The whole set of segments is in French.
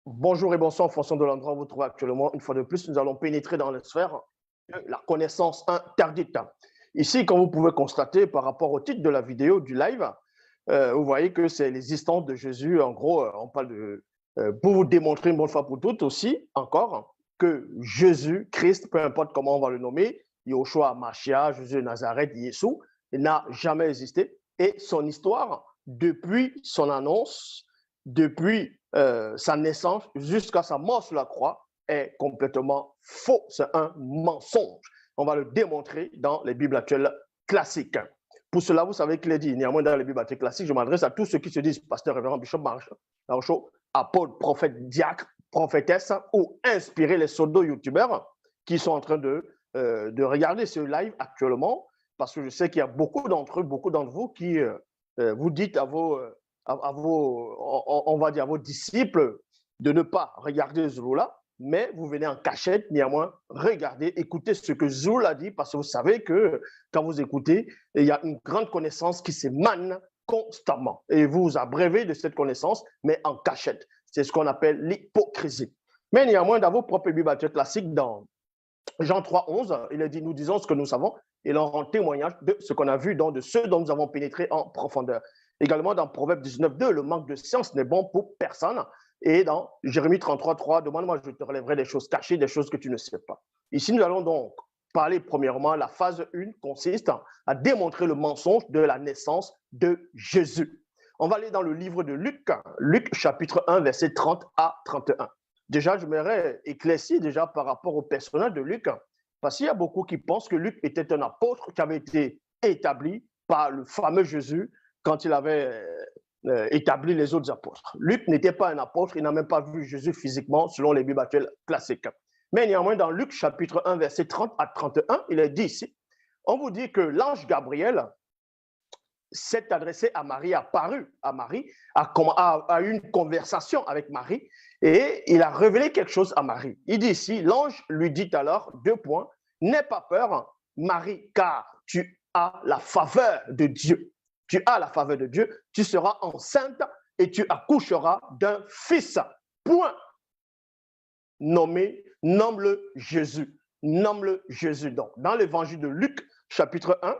Bonjour et bonsoir en fonction de l'endroit où vous vous trouvez actuellement. Une fois de plus, nous allons pénétrer dans les sphères de la connaissance interdite. Ici, comme vous pouvez constater par rapport au titre de la vidéo, du live, vous voyez que c'est l'existence de Jésus. En gros, on parle de, pour vous démontrer une bonne fois pour toutes aussi, encore, que Jésus, Christ, peu importe comment on va le nommer, Yoshua, Machia, Jésus de Nazareth, Yeshua, il n'a jamais existé. Et son histoire, depuis son annonce, depuis sa naissance jusqu'à sa mort sur la croix est complètement faux. C'est un mensonge. On va le démontrer dans les Bibles actuelles classiques. Pour cela, vous savez qu'il est dit, néanmoins dans les Bibles actuelles classiques, je m'adresse à tous ceux qui se disent pasteur, révérend, bishop, marchand, apôtre, prophète, diacre, prophétesse ou inspirer les pseudo-youtubeurs qui sont en train de regarder ce live actuellement, parce que je sais qu'il y a beaucoup d'entre eux, beaucoup d'entre vous qui vous dites à vos on va dire à vos disciples de ne pas regarder Zouloula, mais vous venez en cachette, néanmoins, regardez, écoutez ce que Zouloula dit, parce que vous savez que quand vous écoutez, il y a une grande connaissance qui s'émane constamment. Et vous vous abreuvez de cette connaissance, mais en cachette. C'est ce qu'on appelle l'hypocrisie. Mais néanmoins, dans vos propres Bibles classiques, dans Jean 3, 11, il est dit, nous disons ce que nous savons, et l'on rend témoignage de ce qu'on a vu, donc de ceux dont nous avons pénétré en profondeur. Également dans Proverbe 19, 2, le manque de science n'est bon pour personne. Et dans Jérémie 33, 3, demande-moi, je te relèverai des choses cachées, des choses que tu ne sais pas. Ici, nous allons donc parler premièrement, la phase 1 consiste à démontrer le mensonge de la naissance de Jésus. On va aller dans le livre de Luc, Luc chapitre 1, verset 30 à 31. Déjà, je m'aurais éclairci déjà par rapport au personnage de Luc, parce qu'il y a beaucoup qui pensent que Luc était un apôtre qui avait été établi par le fameux Jésus quand il avait établi les autres apôtres. Luc n'était pas un apôtre, il n'a même pas vu Jésus physiquement selon les Bibles actuelles classiques. Mais néanmoins, dans Luc chapitre 1, verset 30 à 31, il est dit ici, on vous dit que l'ange Gabriel s'est adressé à Marie, a paru à Marie, a eu une conversation avec Marie et il a révélé quelque chose à Marie. Il dit ici, l'ange lui dit alors, deux points, n'aie pas peur, Marie, car tu as la faveur de Dieu. Tu as la faveur de Dieu, tu seras enceinte et tu accoucheras d'un fils. Point. Nomme-le Jésus. Nomme-le Jésus. Donc, dans l'évangile de Luc, chapitre 1,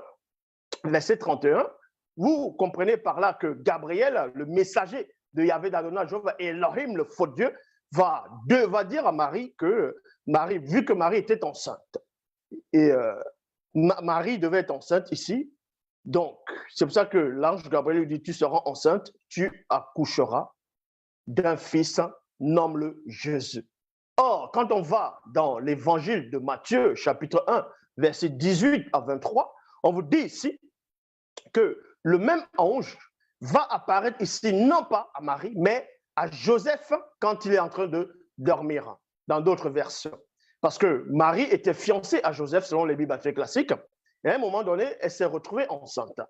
verset 31, vous comprenez par là que Gabriel, le messager de Yahvé d'Adonai, Elohim, le faux Dieu, va dire à Marie que Marie, vu que Marie était enceinte, et Marie devait être enceinte ici, donc c'est pour ça que l'ange Gabriel lui dit, tu seras enceinte, tu accoucheras d'un fils, nomme-le Jésus. Or, quand on va dans l'évangile de Matthieu, chapitre 1, verset 18 à 23, on vous dit ici que le même ange va apparaître ici, non pas à Marie, mais à Joseph quand il est en train de dormir, dans d'autres versions. Parce que Marie était fiancée à Joseph selon les Bibles classiques, et à un moment donné, elle s'est retrouvée enceinte.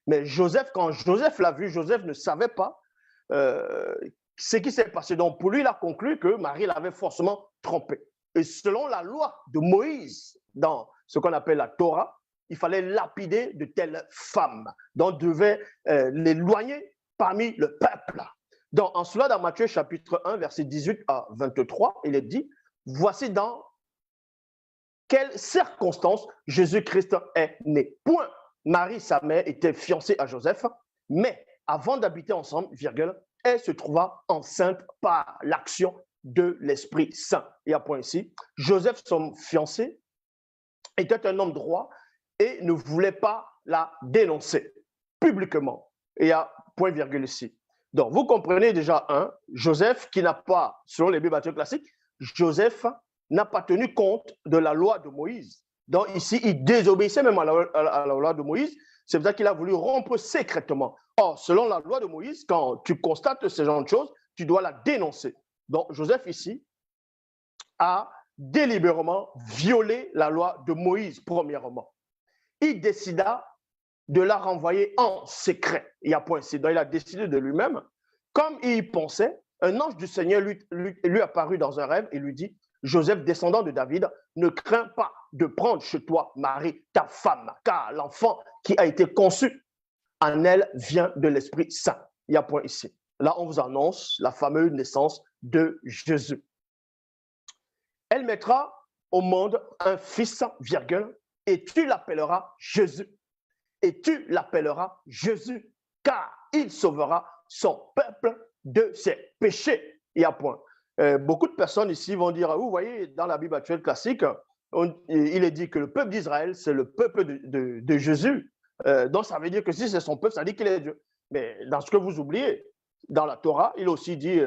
Mais Joseph, quand Joseph l'a vu, Joseph ne savait pas ce qui s'est passé. Donc pour lui, il a conclu que Marie l'avait forcément trompé. Et selon la loi de Moïse, dans ce qu'on appelle la Torah, il fallait lapider de telles femmes, donc devait l'éloigner parmi le peuple. Donc, en cela, dans Matthieu chapitre 1, verset 18 à 23, il est dit, voici dans quelles circonstances Jésus-Christ est né. Point. Marie, sa mère, était fiancée à Joseph, mais avant d'habiter ensemble, virgule, elle se trouva enceinte par l'action de l'Esprit Saint. Il y a point ici. Joseph, son fiancé, était un homme droit et ne voulait pas la dénoncer publiquement. Et il y a point virgule ici. Donc, vous comprenez déjà, Joseph qui n'a pas, selon les Bibles classiques, Joseph n'a pas tenu compte de la loi de Moïse. Donc, ici, il désobéissait même à la loi de Moïse. C'est pour ça qu'il a voulu rompre secrètement. Or, selon la loi de Moïse, quand tu constates ce genre de choses, tu dois la dénoncer. Donc, Joseph ici a délibérément violé la loi de Moïse, premièrement. Il décida de la renvoyer en secret. Il y a point ici. Donc, il a décidé de lui-même. Comme il y pensait, un ange du Seigneur lui apparut dans un rêve et lui dit, Joseph, descendant de David, ne crains pas de prendre chez toi Marie, ta femme, car l'enfant qui a été conçu en elle vient de l'Esprit Saint. Il y a point ici. Là, on vous annonce la fameuse naissance de Jésus. Elle mettra au monde un fils, virgule, et tu l'appelleras Jésus. Et tu l'appelleras Jésus, car il sauvera son peuple de ses péchés. Il y a point. Beaucoup de personnes ici vont dire, vous voyez, dans la Bible actuelle classique, il est dit que le peuple d'Israël, c'est le peuple de Jésus. Donc, ça veut dire que si c'est son peuple, ça dit qu'il est Dieu. Mais dans ce que vous oubliez, dans la Torah, il aussi dit,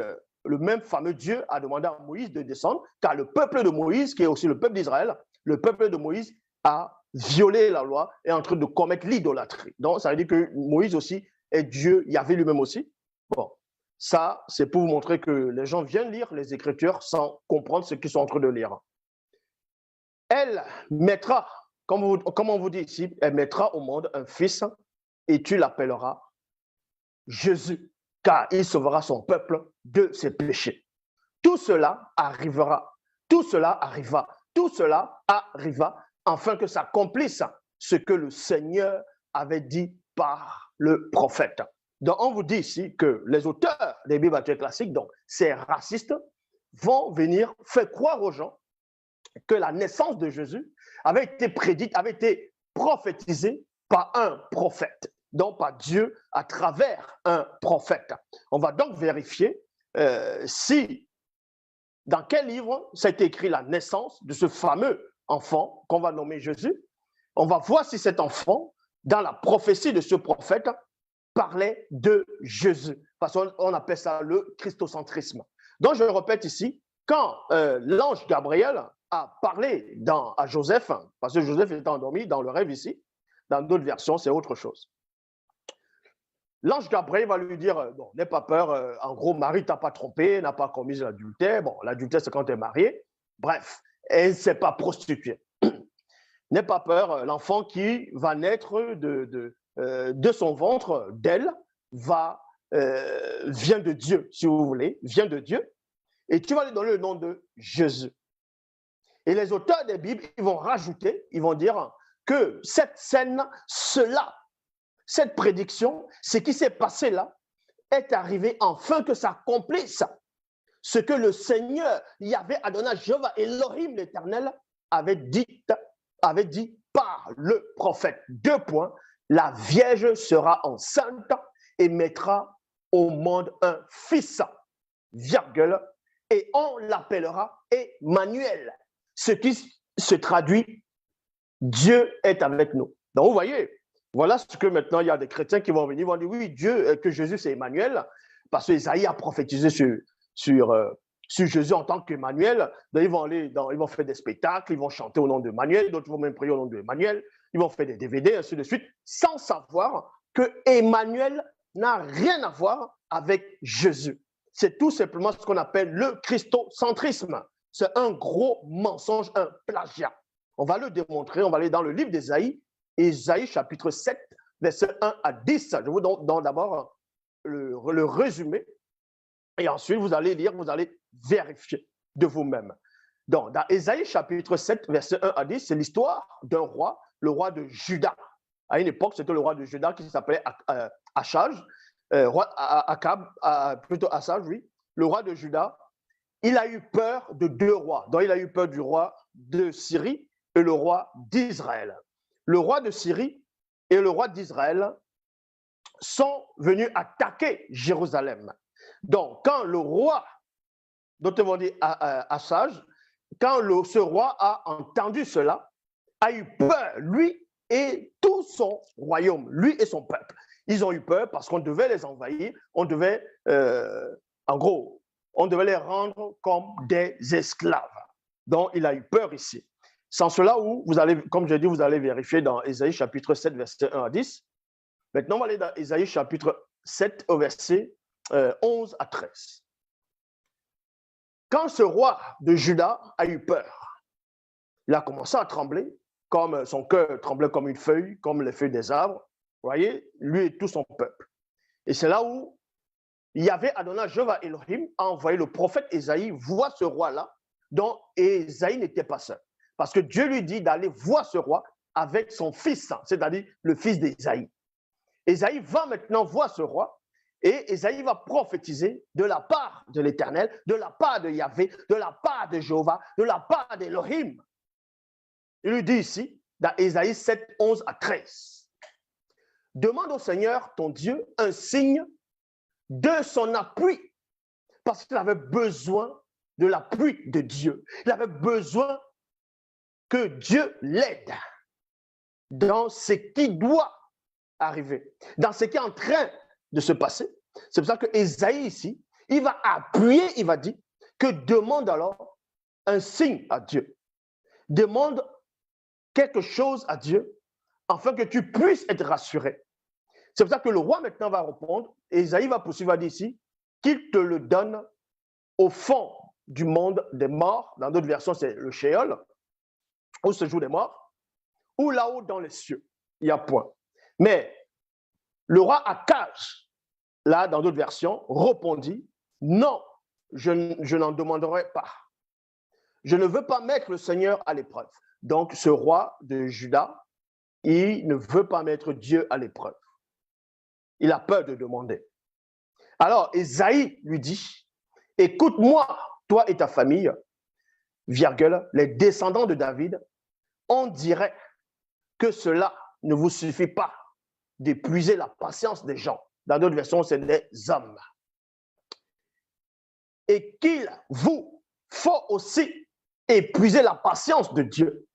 le même fameux Dieu a demandé à Moïse de descendre, car le peuple de Moïse, qui est aussi le peuple d'Israël, le peuple de Moïse a violé la loi et est en train de commettre l'idolâtrie. Donc, ça veut dire que Moïse aussi est Dieu, Yahvé lui-même aussi. Bon, ça, c'est pour vous montrer que les gens viennent lire les Écritures sans comprendre ce qu'ils sont en train de lire. Elle mettra, comme on vous dit ici, elle mettra au monde un fils et tu l'appelleras Jésus, car il sauvera son peuple de ses péchés. Tout cela arrivera, tout cela arriva, tout cela arriva afin que s'accomplisse ce que le Seigneur avait dit par le prophète. Donc, on vous dit ici que les auteurs des Bibles actuelles classiques, donc ces racistes, vont venir faire croire aux gens que la naissance de Jésus avait été prédite, avait été prophétisée par un prophète, donc par Dieu à travers un prophète. On va donc vérifier si, dans quel livre s'est écrit la naissance de ce fameux enfant qu'on va nommer Jésus. On va voir si cet enfant, dans la prophétie de ce prophète, parlait de Jésus. Parce qu'on appelle ça le christocentrisme. Donc, je répète ici, quand l'ange Gabriel a parlé à Joseph, parce que Joseph était endormi dans le rêve ici, dans d'autres versions, c'est autre chose. L'ange Gabriel va lui dire, bon, n'aie pas peur, en gros, Marie t'a pas trompé, n'a pas commis l'adultère. Bon, l'adultère, c'est quand tu es marié. Bref, elle ne s'est pas prostituée. N'aie pas peur, l'enfant qui va naître de son ventre, d'elle, vient de Dieu, si vous voulez, vient de Dieu. Et tu vas lui donner le nom de Jésus. Et les auteurs des Bibles, ils vont rajouter, ils vont dire que cette scène, cette prédiction, ce qui s'est passé là, est arrivé afin que s'accomplisse ce que le Seigneur, Yahvé Adonai, Jéhovah, Elohim l'Éternel, avait dit par le prophète. 2 points, la Vierge sera enceinte et mettra au monde un fils, virgule, et on l'appellera Emmanuel, ce qui se traduit Dieu est avec nous. Donc vous voyez, voilà ce que maintenant il y a des chrétiens qui vont venir, vont dire oui, Dieu, que Jésus c'est Emmanuel, parce que Isaïe a prophétisé sur Jésus en tant qu'Emmanuel. Donc ils vont faire des spectacles, ils vont chanter au nom d'Emmanuel, d'autres vont même prier au nom d'Emmanuel, ils vont faire des DVD, ainsi de suite, sans savoir que Emmanuel n'a rien à voir avec Jésus. C'est tout simplement ce qu'on appelle le christocentrisme. C'est un gros mensonge, un plagiat. On va le démontrer, on va aller dans le livre d'Ésaïe, Ésaïe chapitre 7, versets 1 à 10. Je vous donne d'abord le résumé, et ensuite vous allez lire, vous allez vérifier de vous-même. Donc, dans Ésaïe chapitre 7, versets 1 à 10, c'est l'histoire d'un roi, le roi de Juda. À une époque, c'était le roi de Juda qui s'appelait Achaz, plutôt Achaz, oui, le roi de Juda. Il a eu peur de 2 rois. Donc, il a eu peur du roi de Syrie et le roi d'Israël. Le roi de Syrie et le roi d'Israël sont venus attaquer Jérusalem. Donc, quand le roi, d'autres vont dire Achaz, quand ce roi a entendu cela, a eu peur, lui et tout son royaume, lui et son peuple. Ils ont eu peur parce qu'on devait les envahir, on devait, en gros, on devait les rendre comme des esclaves. Donc, il a eu peur ici. Sans cela, vous allez, comme j'ai dit, vous allez vérifier dans Ésaïe chapitre 7, verset 1 à 10. Maintenant, on va aller dans Ésaïe chapitre 7, au verset 11 à 13. Quand ce roi de Juda a eu peur, il a commencé à trembler, comme son cœur tremblait comme une feuille, comme les feuilles des arbres. Vous voyez, lui et tout son peuple. Et c'est là où Yahvé Adonai, Jéhovah Elohim, a envoyé le prophète Ésaïe voir ce roi-là, dont Ésaïe n'était pas seul. Parce que Dieu lui dit d'aller voir ce roi avec son fils, c'est-à-dire le fils d'Ésaïe. Ésaïe va maintenant voir ce roi, Et Ésaïe va prophétiser de la part de l'Éternel, de la part de Yahvé, de la part de Jéhovah, de la part d'Élohim. Il lui dit ici, dans Ésaïe 7, 11 à 13, « Demande au Seigneur, ton Dieu, un signe de son appui, parce qu'il avait besoin de l'appui de Dieu. Il avait besoin que Dieu l'aide dans ce qui doit arriver, dans ce qui est en train de se passer. C'est pour ça que Ésaïe ici, il va appuyer, il va dire que demande alors un signe à Dieu. Demande quelque chose à Dieu afin que tu puisses être rassuré. C'est pour ça que le roi maintenant va répondre, et Ésaïe va poursuivre, va dire ici, qu'il te le donne au fond du monde des morts. Dans d'autres versions, c'est le Sheol, où se jouent les morts, ou là-haut dans les cieux. Il y a point. Mais le roi Akaz, là, dans d'autres versions, répondit, non, je n'en demanderai pas. Je ne veux pas mettre le Seigneur à l'épreuve. Donc, ce roi de Juda, il ne veut pas mettre Dieu à l'épreuve. Il a peur de demander. Alors, Ésaïe lui dit, écoute-moi, toi et ta famille, virgule, les descendants de David, on dirait que cela ne vous suffit pas d'épuiser la patience des gens. Dans d'autres versions, c'est des hommes. Et qu'il vous faut aussi épuiser la patience de Dieu.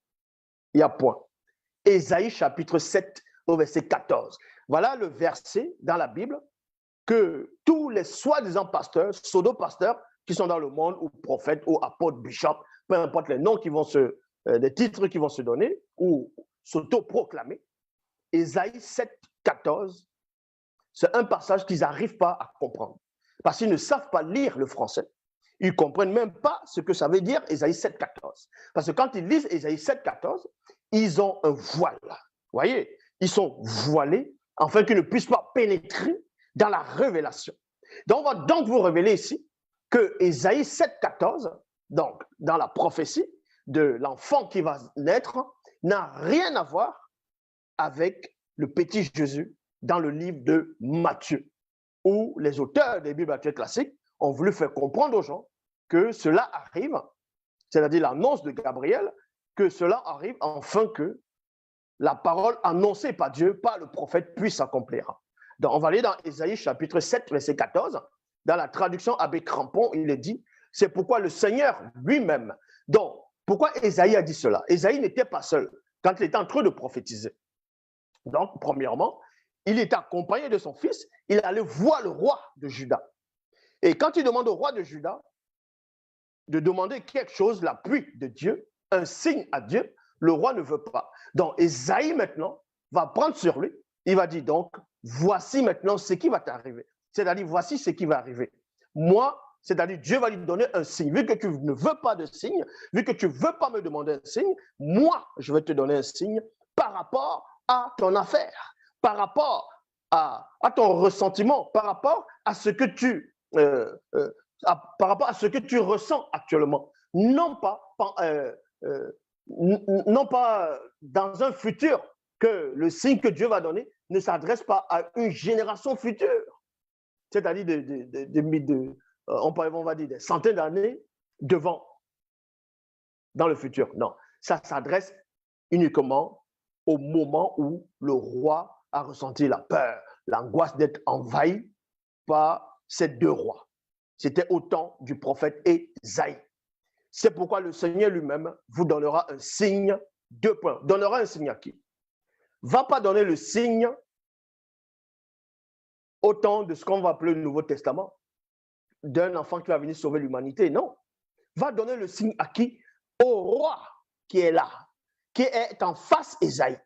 Il y a point. Ésaïe chapitre 7 au verset 14. Voilà le verset dans la Bible que tous les soi-disant pasteurs, pseudo-pasteurs qui sont dans le monde, ou prophètes, ou apôtres, bishops, peu importe les noms qui vont les titres qui vont se donner, ou s'auto-proclamer. Ésaïe 7, 14, c'est un passage qu'ils n'arrivent pas à comprendre. Parce qu'ils ne savent pas lire le français. Ils ne comprennent même pas ce que ça veut dire Ésaïe 7, 14. Parce que quand ils lisent Ésaïe 7, 14, ils ont un voile. Vous voyez, ils sont voilés afin qu'ils ne puissent pas pénétrer dans la révélation. Donc, on va donc vous révéler ici que Ésaïe 7, 14, donc dans la prophétie de l'enfant qui va naître, n'a rien à voir avec le petit Jésus dans le livre de Matthieu, où les auteurs des Bibles actuelles classiques ont voulu faire comprendre aux gens que cela arrive, c'est-à-dire l'annonce de Gabriel, que cela arrive afin que la parole annoncée par Dieu, par le prophète, puisse s'accomplir. Donc, on va aller dans Ésaïe chapitre 7, verset 14. Dans la traduction Abbé Crampon, il est dit, c'est pourquoi le Seigneur lui-même. Donc, pourquoi Ésaïe a dit cela? Ésaïe n'était pas seul quand il était en train de prophétiser. Donc, premièrement, il était accompagné de son fils, il allait voir le roi de Juda. Et quand il demande au roi de Juda de demander quelque chose, l'appui de Dieu, un signe à Dieu, le roi ne veut pas. Donc, Ésaïe maintenant va prendre sur lui, il va dire donc, voici maintenant ce qui va t'arriver. C'est-à-dire, voici ce qui va arriver. Moi, c'est-à-dire, Dieu va lui donner un signe. Vu que tu ne veux pas de signe, vu que tu ne veux pas me demander un signe, moi, je vais te donner un signe par rapport à ton affaire, par rapport à ton ressentiment, par rapport à ce que par rapport à ce que tu ressens actuellement. Non pas dans un futur que le signe que Dieu va donner ne s'adresse pas à une génération future, c'est-à-dire on va dire des centaines d'années devant, dans le futur. Non, ça s'adresse uniquement au moment où le roi a ressenti la peur, l'angoisse d'être envahi par ces deux rois. C'était au temps du prophète Ésaïe. C'est pourquoi le Seigneur lui-même vous donnera un signe, 2 points. Donnera un signe à qui? Va pas donner le signe au temps de ce qu'on va appeler le Nouveau Testament, d'un enfant qui va venir sauver l'humanité. Non. Va donner le signe à qui? Au roi qui est là, qui est en face Ésaïe.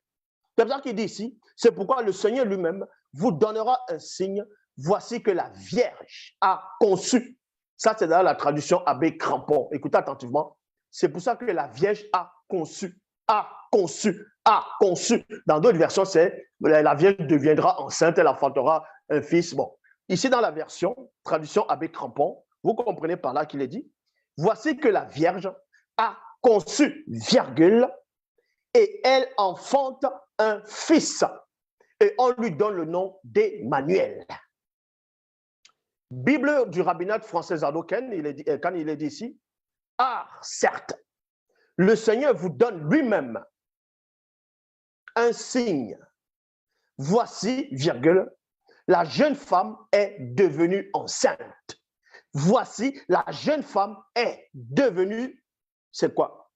C'est pour ça qu'il dit ici, c'est pourquoi le Seigneur lui-même vous donnera un signe. Voici que la Vierge a conçu. Ça, c'est dans la traduction Abbé Crampon. Écoutez attentivement. C'est pour ça que la Vierge a conçu, a conçu, a conçu. Dans d'autres versions, c'est la Vierge deviendra enceinte, elle enfantera un fils. Bon, ici dans la version, traduction Abbé Crampon, vous comprenez par là qu'il est dit, voici que la Vierge a conçu, virgule, et elle enfante un fils. Et on lui donne le nom d'Emmanuel. Bible du rabbinat français Zadoken, quand il est dit ici, ah, certes, le Seigneur vous donne lui-même un signe. Voici, virgule, la jeune femme est devenue enceinte. Voici, la jeune femme est devenue, c'est quoi?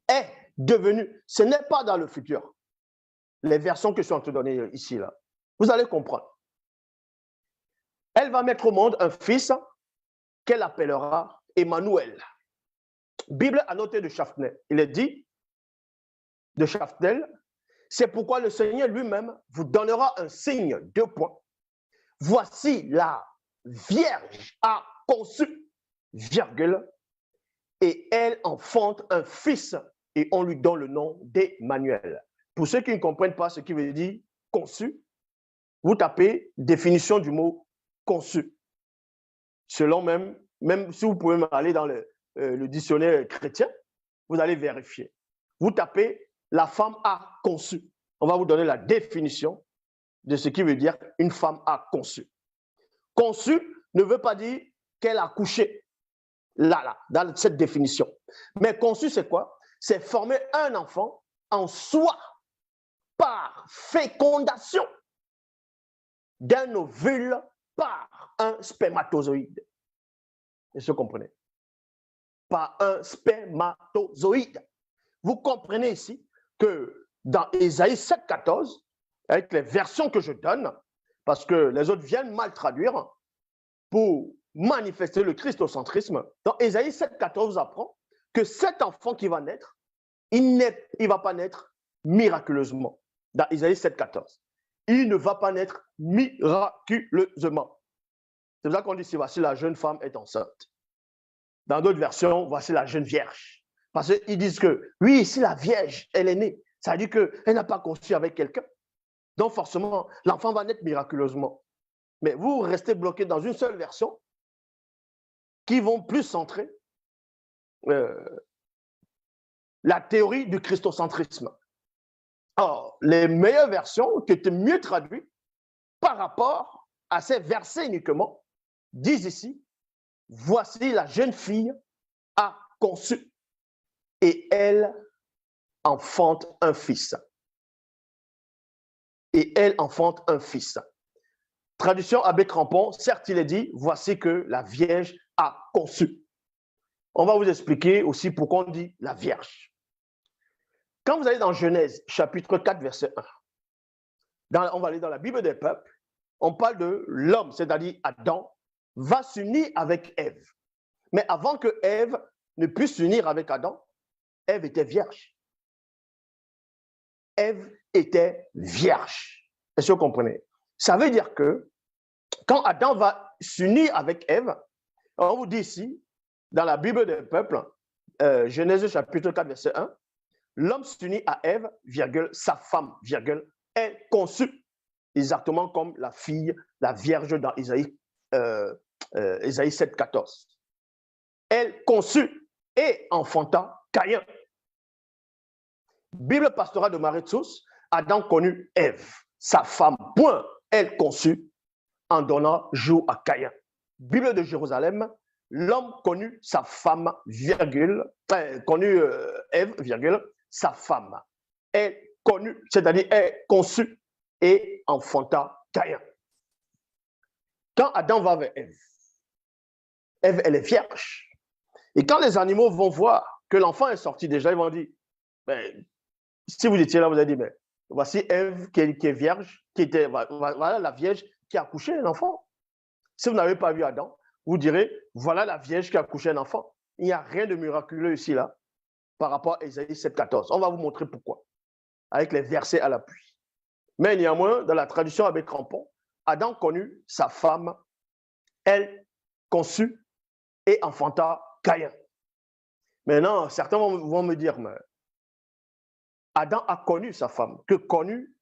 Est devenue, ce n'est pas dans le futur. Les versions que je suis en train de donner ici, là, vous allez comprendre. Elle va mettre au monde un fils qu'elle appellera Emmanuel. Bible annotée de Chafnel. Il est dit de Chafnel, c'est pourquoi le Seigneur lui-même vous donnera un signe, 2 points. Voici la Vierge a conçu, virgule, et elle enfante un fils et on lui donne le nom d'Emmanuel. Pour ceux qui ne comprennent pas ce qui veut dire conçu, vous tapez définition du mot conçu. Selon même si vous pouvez aller dans le dictionnaire chrétien, vous allez vérifier. Vous tapez la femme a conçu. On va vous donner la définition de ce qui veut dire une femme a conçu. Conçu ne veut pas dire qu'elle a couché, là, dans cette définition. Mais conçu, c'est quoi? C'est former un enfant en soi par fécondation d'un ovule par un spermatozoïde. Est-ce que vous comprenez? Par un spermatozoïde. Vous comprenez ici que dans Ésaïe 7,14, avec les versions que je donne, parce que les autres viennent mal traduire, pour manifester le christocentrisme, dans Ésaïe 7,14 vous apprend que cet enfant qui va naître, il ne va pas naître miraculeusement. Dans Ésaïe 7,14. Il ne va pas naître miraculeusement. C'est pour ça qu'on dit, voici la jeune femme est enceinte. Dans d'autres versions, voici la jeune vierge. Parce qu'ils disent que, oui, si la vierge, elle est née, ça veut dire qu'elle n'a pas conçu avec quelqu'un. Donc forcément, l'enfant va naître miraculeusement. Mais vous restez bloqué dans une seule version qui vont plus centrer la théorie du christocentrisme. Alors, les meilleures versions qui étaient mieux traduites par rapport à ces versets uniquement disent ici, voici la jeune fille a conçu et elle enfante un fils. Et elle enfante un fils. Traduction Abbé Crampon, certes il est dit, voici que la Vierge a conçu. On va vous expliquer aussi pourquoi on dit la Vierge. Quand vous allez dans Genèse, chapitre 4, verset 1, on va aller dans la Bible des peuples, on parle de l'homme, c'est-à-dire Adam, va s'unir avec Ève. Mais avant que Ève ne puisse s'unir avec Adam, Ève était vierge. Ève était vierge. Est-ce que vous comprenez? Ça veut dire que quand Adam va s'unir avec Ève, on vous dit ici, dans la Bible des peuples, Genèse chapitre 4, verset 1, l'homme s'unit à Ève, virgule, sa femme, virgule, est conçue, exactement comme la fille, la vierge dans Isaïe 7, 14. Elle conçut et enfanta Caïn. Bible pastorale de Marie-Tsous, Adam connut Ève, sa femme, point, elle conçut en donnant jour à Caïn. Bible de Jérusalem, l'homme connut sa femme, virgule, connut Ève, virgule, sa femme. Elle connut, c'est-à-dire elle conçut et enfanta Caïn. Quand Adam va vers Ève, Ève, elle est vierge. Et quand les animaux vont voir que l'enfant est sorti déjà, ils vont dire, ben, si vous étiez là, vous allez dire, mais voici Ève qui est vierge, voilà la vierge qui a accouché un enfant. Si vous n'avez pas vu Adam, vous direz, voilà la vierge qui a accouché un enfant. Il n'y a rien de miraculeux ici, là, par rapport à Ésaïe 7, 14. On va vous montrer pourquoi, avec les versets à l'appui. Mais néanmoins, dans la tradition avec Crampon, Adam connut sa femme, elle conçut et enfanta Caïn. Maintenant, certains vont me dire, mais Adam a connu sa femme. Que connu,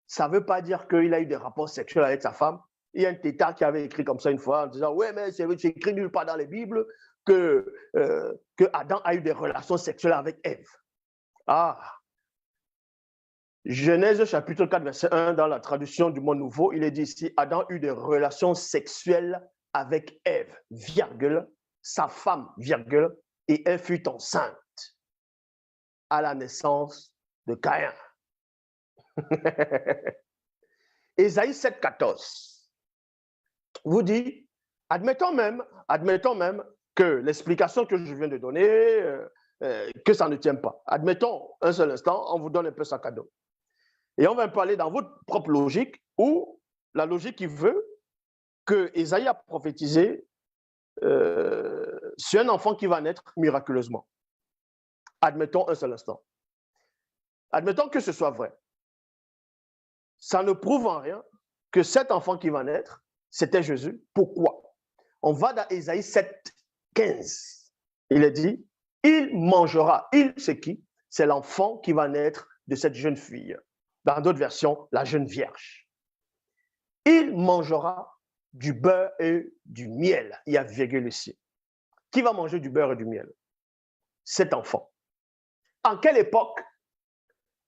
ça ne veut pas dire qu'il a eu des rapports sexuels avec sa femme. Il y a un tétard qui avait écrit comme ça une fois en disant, ouais, mais c'est écrit nulle part dans les Bibles que Adam a eu des relations sexuelles avec Ève. Ah! Genèse chapitre 4, verset 1, dans la traduction du Monde Nouveau, il est dit ici, Adam eut des relations sexuelles avec Ève, virgule, sa femme, virgule, et elle fut enceinte à la naissance de Caïn. Ésaïe 7,14 vous dit, admettons même que l'explication que je viens de donner, que ça ne tient pas. Admettons un seul instant, on vous donne un peu ça cadeau. Et on va un peu aller dans votre propre logique, ou la logique qui veut que Ésaïe a prophétisé sur un enfant qui va naître miraculeusement. Admettons un seul instant. Admettons que ce soit vrai. Ça ne prouve en rien que cet enfant qui va naître, c'était Jésus. Pourquoi? On va dans Ésaïe 7,15. Il est dit, il mangera. Il, c'est qui? C'est l'enfant qui va naître de cette jeune fille. Dans d'autres versions, la jeune vierge. Il mangera du beurre et du miel. Il y a virgule ici. Qui va manger du beurre et du miel? Cet enfant. En quelle époque?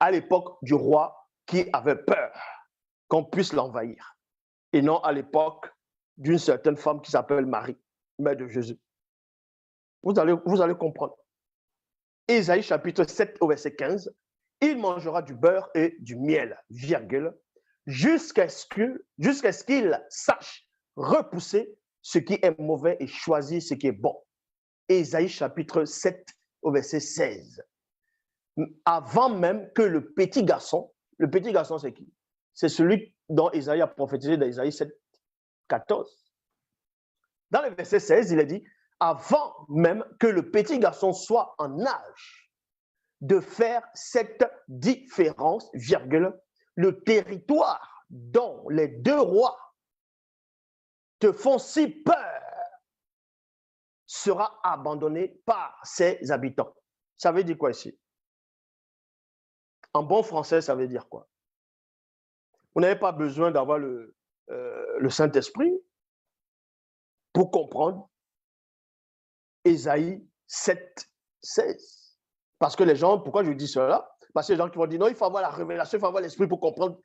À l'époque du roi qui avait peur qu'on puisse l'envahir. Et non à l'époque d'une certaine femme qui s'appelle Marie, mère de Jésus. Vous allez comprendre. Ésaïe chapitre 7 au verset 15. Il mangera du beurre et du miel, virgule, jusqu'à ce qu'il sache repousser ce qui est mauvais et choisir ce qui est bon. Ésaïe chapitre 7 au verset 16. Avant même que le petit garçon c'est qui? C'est celui dont Ésaïe a prophétisé dans Ésaïe 7, 14. Dans le verset 16, il est dit, avant même que le petit garçon soit en âge de faire cette différence, virgule, le territoire dont les deux rois te font si peur sera abandonné par ses habitants. Ça veut dire quoi ici? En bon français, ça veut dire quoi? Vous n'avez pas besoin d'avoir le Saint-Esprit pour comprendre Ésaïe 7, 16. Parce que les gens, pourquoi je dis cela? Parce que les gens qui vont dire non, il faut avoir la révélation, il faut avoir l'Esprit pour comprendre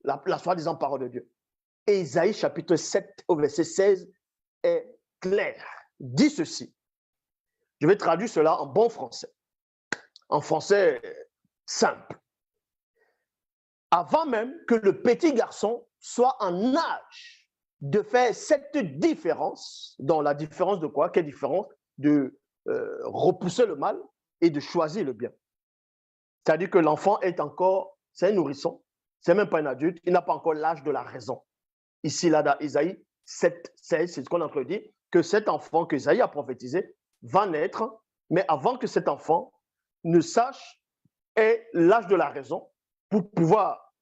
la soi-disant parole de Dieu. Ésaïe chapitre 7 au verset 16 est clair. Dit ceci. Je vais traduire cela en bon français. En français simple. Avant même que le petit garçon soit en âge de faire cette différence, dans la différence de quoi? Quelle différence? De repousser le mal et de choisir le bien. C'est-à-dire que l'enfant est encore, c'est un nourrisson, c'est même pas un adulte, il n'a pas encore l'âge de la raison. Ici, là, dans Ésaïe 7, 16, c'est ce qu'on a dit, que cet enfant que Ésaïe a prophétisé va naître, mais avant que cet enfant ne sache ait l'âge de la raison pour pouvoir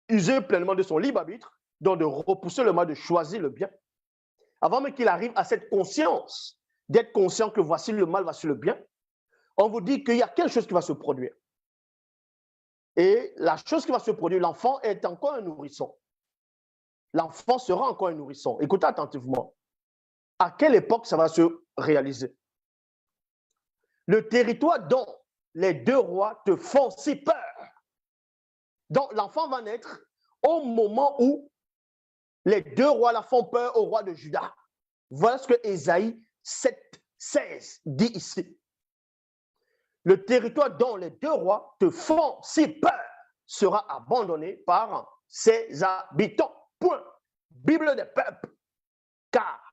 user pleinement de son libre arbitre, donc de repousser le mal, de choisir le bien, avant même qu'il arrive à cette conscience, d'être conscient que voici le mal, voici le bien, on vous dit qu'il y a quelque chose qui va se produire. Et la chose qui va se produire, l'enfant est encore un nourrisson. L'enfant sera encore un nourrisson. Écoutez attentivement. À quelle époque ça va se réaliser? Le territoire dont les deux rois te font si peur. Donc l'enfant va naître au moment où les deux rois la font peur au roi de Juda. Voilà ce que Ésaïe 7, 16 dit ici. Le territoire dont les deux rois te font si peur sera abandonné par ses habitants. Point. Bible des peuples. Car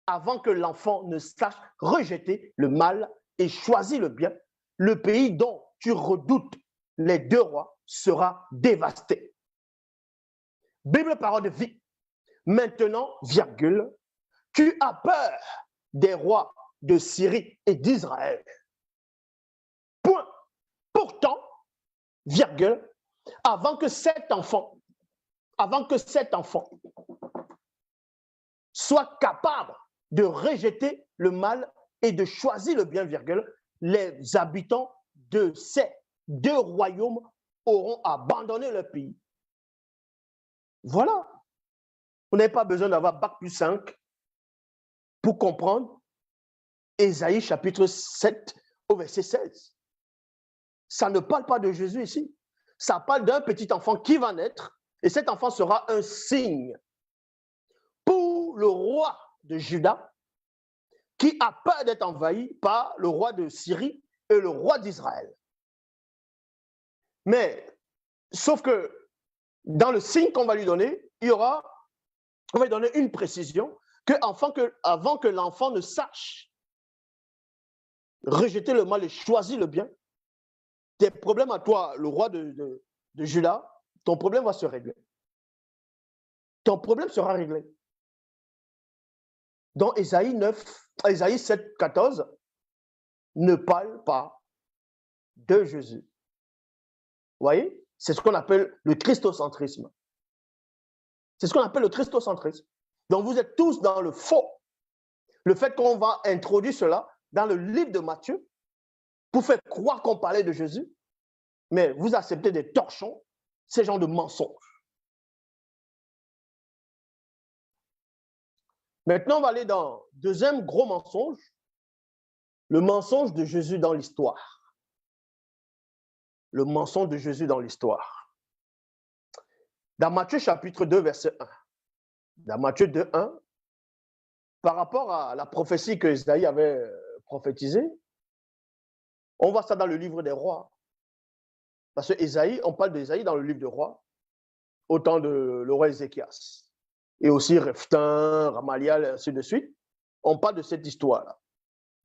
avant que l'enfant ne sache rejeter le mal et choisir le bien, le pays dont tu redoutes les deux rois sera dévasté. Bible parole de vie. Maintenant, virgule, tu as peur des rois de Syrie et d'Israël. Point. Pourtant, virgule, avant que cet enfant soit capable de rejeter le mal et de choisir le bien, virgule, les habitants de ces deux royaumes auront abandonné le pays. Voilà. Vous n'avez pas besoin d'avoir Bac plus 5 pour comprendre Ésaïe chapitre 7 au verset 16. Ça ne parle pas de Jésus ici. Ça parle d'un petit enfant qui va naître et cet enfant sera un signe pour le roi de Juda qui a peur d'être envahi par le roi de Syrie et le roi d'Israël. Mais, sauf que dans le signe qu'on va lui donner, on va lui donner une précision avant que l'enfant ne sache rejeter le mal et choisir le bien, tes problèmes à toi, le roi de Juda, ton problème va se régler. Ton problème sera réglé. Dans Ésaïe 7, 14, ne parle pas de Jésus. Vous voyez? C'est ce qu'on appelle le christocentrisme. C'est ce qu'on appelle le christocentrisme. Donc vous êtes tous dans le faux. Le fait qu'on va introduire cela dans le livre de Matthieu pour faire croire qu'on parlait de Jésus, mais vous acceptez des torchons, ces genres de mensonges. Maintenant, on va aller dans le deuxième gros mensonge, le mensonge de Jésus dans l'histoire. Le mensonge de Jésus dans l'histoire. Dans Matthieu chapitre 2, verset 1. Dans Matthieu 2, 1, par rapport à la prophétie que Isaïe avait prophétisée, on voit ça dans le livre des rois. Parce que Isaïe, on parle d'Isaïe dans le livre des rois, au temps de le roi Ézéchias. Et aussi Rephtin, Ramaliel, et ainsi de suite. On parle de cette histoire-là.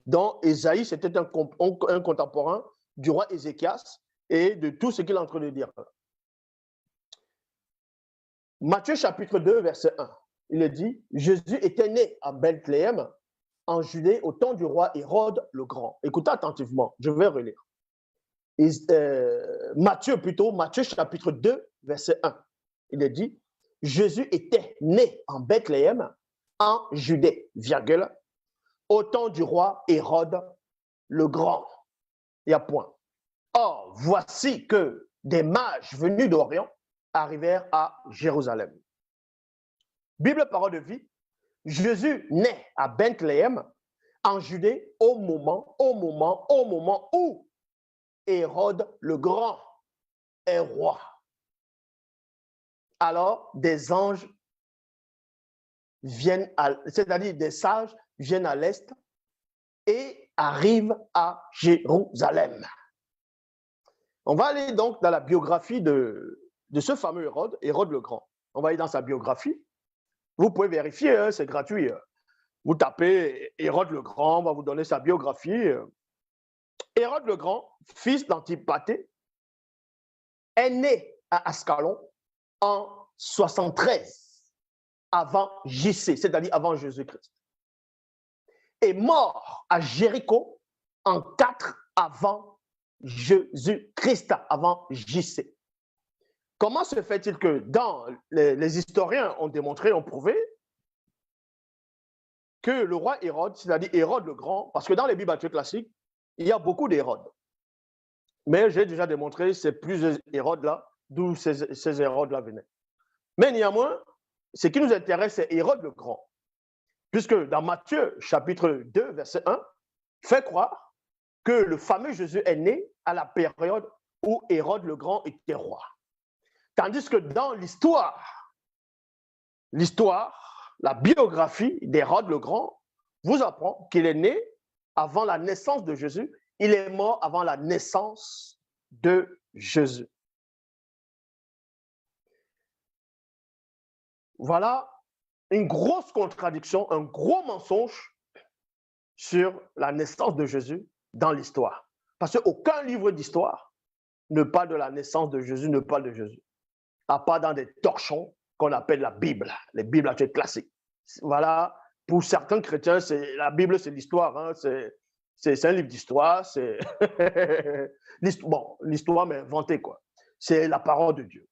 Donc, Isaïe, c'était un contemporain du roi Ézéchias et de tout ce qu'il est en train de dire. Matthieu chapitre 2, verset 1, il est dit, Jésus était né à Bethléem, en Judée, au temps du roi Hérode le Grand. Écoutez attentivement, je vais relire. Matthieu chapitre 2, verset 1, il est dit, Jésus était né en Bethléem, en Judée, virgule, au temps du roi Hérode le Grand. Il y a point. Or, voici que des mages venus d'Orient arrivèrent à Jérusalem. Bible parole de vie, Jésus naît à Bethléem, en Judée, au moment où Hérode le Grand est roi. Alors, des anges viennent, c'est-à-dire des sages viennent à l'est et arrivent à Jérusalem. On va aller donc dans la biographie de ce fameux Hérode, Hérode le Grand. On va aller dans sa biographie. Vous pouvez vérifier, hein, c'est gratuit. Vous tapez Hérode le Grand, on va vous donner sa biographie. Hérode le Grand, fils d'Antipater, est né à Ascalon en 73 avant JC, c'est-à-dire avant Jésus-Christ. Est mort à Jéricho en 4 avant Jésus-Christ, avant JC. Comment se fait-il que dans les historiens ont démontré, ont prouvé que le roi Hérode, c'est-à-dire Hérode le Grand, parce que dans les Bibles classiques, il y a beaucoup d'Hérodes. Mais j'ai déjà démontré ces plusieurs Hérodes-là, d'où ces Hérodes-là venaient. Mais néanmoins, ce qui nous intéresse, c'est Hérode le Grand. Puisque dans Matthieu, chapitre 2, verset 1, fait croire que le fameux Jésus est né à la période où Hérode le Grand était roi. Tandis que dans l'histoire, la biographie d'Hérode le Grand vous apprend qu'il est né avant la naissance de Jésus, il est mort avant la naissance de Jésus. Voilà une grosse contradiction, un gros mensonge sur la naissance de Jésus dans l'histoire. Parce qu'aucun livre d'histoire ne parle de la naissance de Jésus, ne parle de Jésus. À part dans des torchons qu'on appelle la Bible, les Bibles actuelles classiques. Voilà, pour certains chrétiens, la Bible, c'est l'histoire, hein, c'est un livre d'histoire, c'est l'histoire, mais inventée, quoi. C'est la parole de Dieu.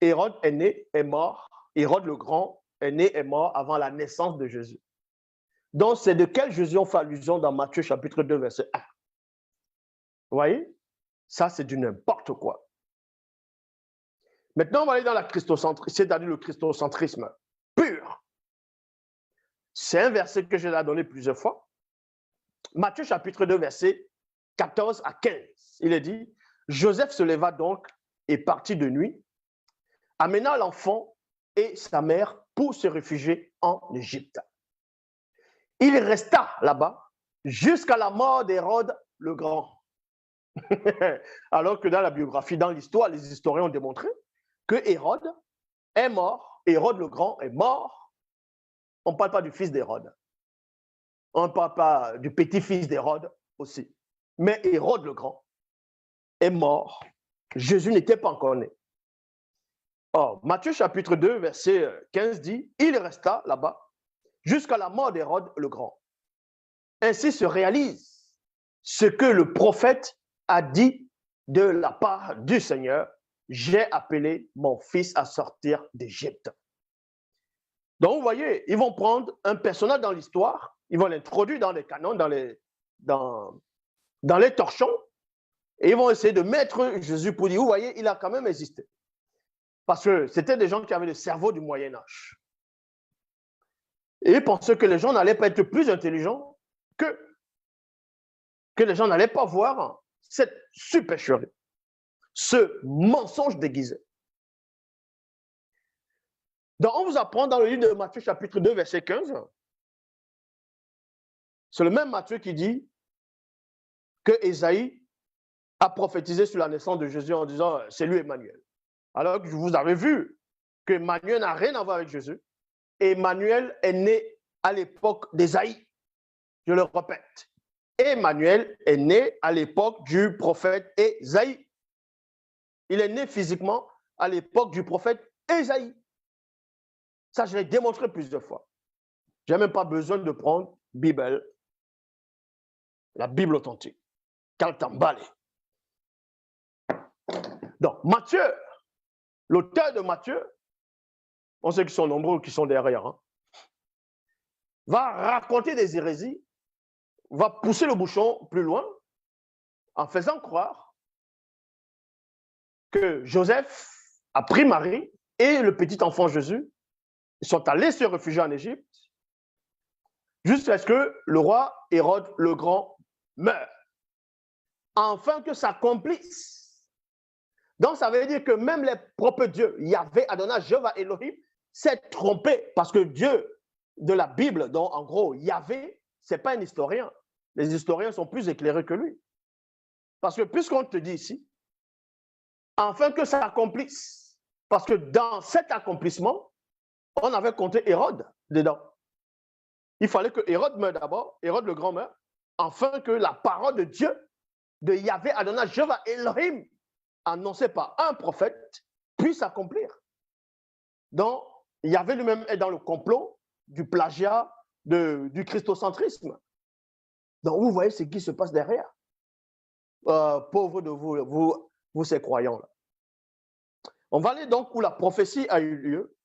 Hérode est né, est mort. Hérode le Grand est né, est mort avant la naissance de Jésus. Donc, c'est de quel Jésus on fait allusion dans Matthieu chapitre 2, verset 1. Vous voyez? Ça, c'est du n'importe quoi. Maintenant, on va aller dans la christocentrisme, c'est-à-dire le christocentrisme pur. C'est un verset que je l'ai donné plusieurs fois. Matthieu chapitre 2, verset 14 à 15. Il est dit, Joseph se leva donc et partit de nuit, amena l'enfant et sa mère pour se réfugier en Égypte. Il resta là-bas jusqu'à la mort d'Hérode le Grand. Alors que dans la biographie, dans l'histoire, les historiens ont démontré que Hérode est mort, Hérode le Grand est mort. On ne parle pas du fils d'Hérode. On ne parle pas du petit-fils d'Hérode aussi. Mais Hérode le Grand est mort. Jésus n'était pas encore né. Or, Matthieu chapitre 2, verset 15 dit, il resta là-bas jusqu'à la mort d'Hérode le Grand. Ainsi se réalise ce que le prophète a dit de la part du Seigneur, j'ai appelé mon fils à sortir d'Égypte. Donc, vous voyez, ils vont prendre un personnage dans l'histoire, ils vont l'introduire dans les canons, dans les torchons, et ils vont essayer de mettre Jésus pour dire, vous voyez, il a quand même existé. Parce que c'était des gens qui avaient le cerveau du Moyen-Âge. Et ils pensaient que les gens n'allaient pas être plus intelligents que les gens n'allaient pas voir cette supercherie, ce mensonge déguisé. Donc, on vous apprend dans le livre de Matthieu, chapitre 2, verset 15, c'est le même Matthieu qui dit que Ésaïe a prophétisé sur la naissance de Jésus en disant « c'est lui Emmanuel ». Alors que vous avez vu que Emmanuel n'a rien à voir avec Jésus. Emmanuel est né à l'époque d'Ésaïe. Je le répète. Emmanuel est né à l'époque du prophète Ésaïe. Il est né physiquement à l'époque du prophète Ésaïe. Ça, je l'ai démontré plusieurs fois. Je n'ai même pas besoin de prendre Bible, la Bible authentique. Kaltambale. Donc, Matthieu, l'auteur de Matthieu, on sait qu'ils sont nombreux qui sont derrière, hein, va raconter des hérésies, va pousser le bouchon plus loin en faisant croire que Joseph a pris Marie et le petit enfant Jésus. Ils sont allés se réfugier en Égypte jusqu'à ce que le roi Hérode le Grand meure, afin que s'accomplisse. Donc, ça veut dire que même les propres dieux, Yahvé, Adonai, Jéhovah, Elohim, s'est trompé parce que Dieu de la Bible, donc en gros, Yahvé, ce n'est pas un historien. Les historiens sont plus éclairés que lui. Parce que puisqu'on te dit ici, afin que ça accomplisse, parce que dans cet accomplissement, on avait compté Hérode dedans. Il fallait que Hérode meure d'abord, Hérode le Grand meure, afin que la parole de Dieu, de Yahvé, Adonai, Jéhovah, Elohim, annoncée par un prophète, puisse s'accomplir. Donc, Yahvé lui-même est dans le complot du plagiat, du christocentrisme. Donc, vous voyez ce qui se passe derrière. Pauvres de vous ces croyants-là. On va aller donc où la prophétie a eu lieu,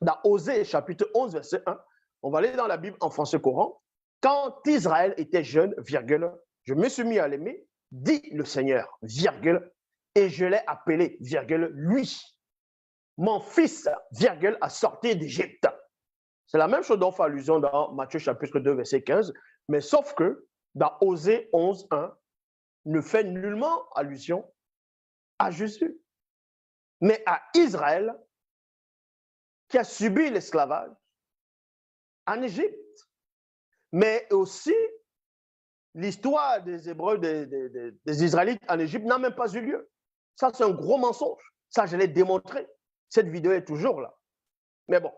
dans Osée, chapitre 11, verset 1. On va aller dans la Bible en français courant. Quand Israël était jeune, virgule, je me suis mis à l'aimer, dit le Seigneur, virgule, et je l'ai appelé, virgule, lui, mon fils, virgule, a sorti d'Égypte. C'est la même chose dont on fait allusion dans Matthieu chapitre 2, verset 15, mais sauf que dans Osée 11, 1, ne fait nullement allusion à Jésus, mais à Israël qui a subi l'esclavage en Égypte. Mais aussi, l'histoire des Hébreux, des Israélites en Égypte n'a même pas eu lieu. Ça, c'est un gros mensonge. Ça, je l'ai démontré. Cette vidéo est toujours là. Mais bon,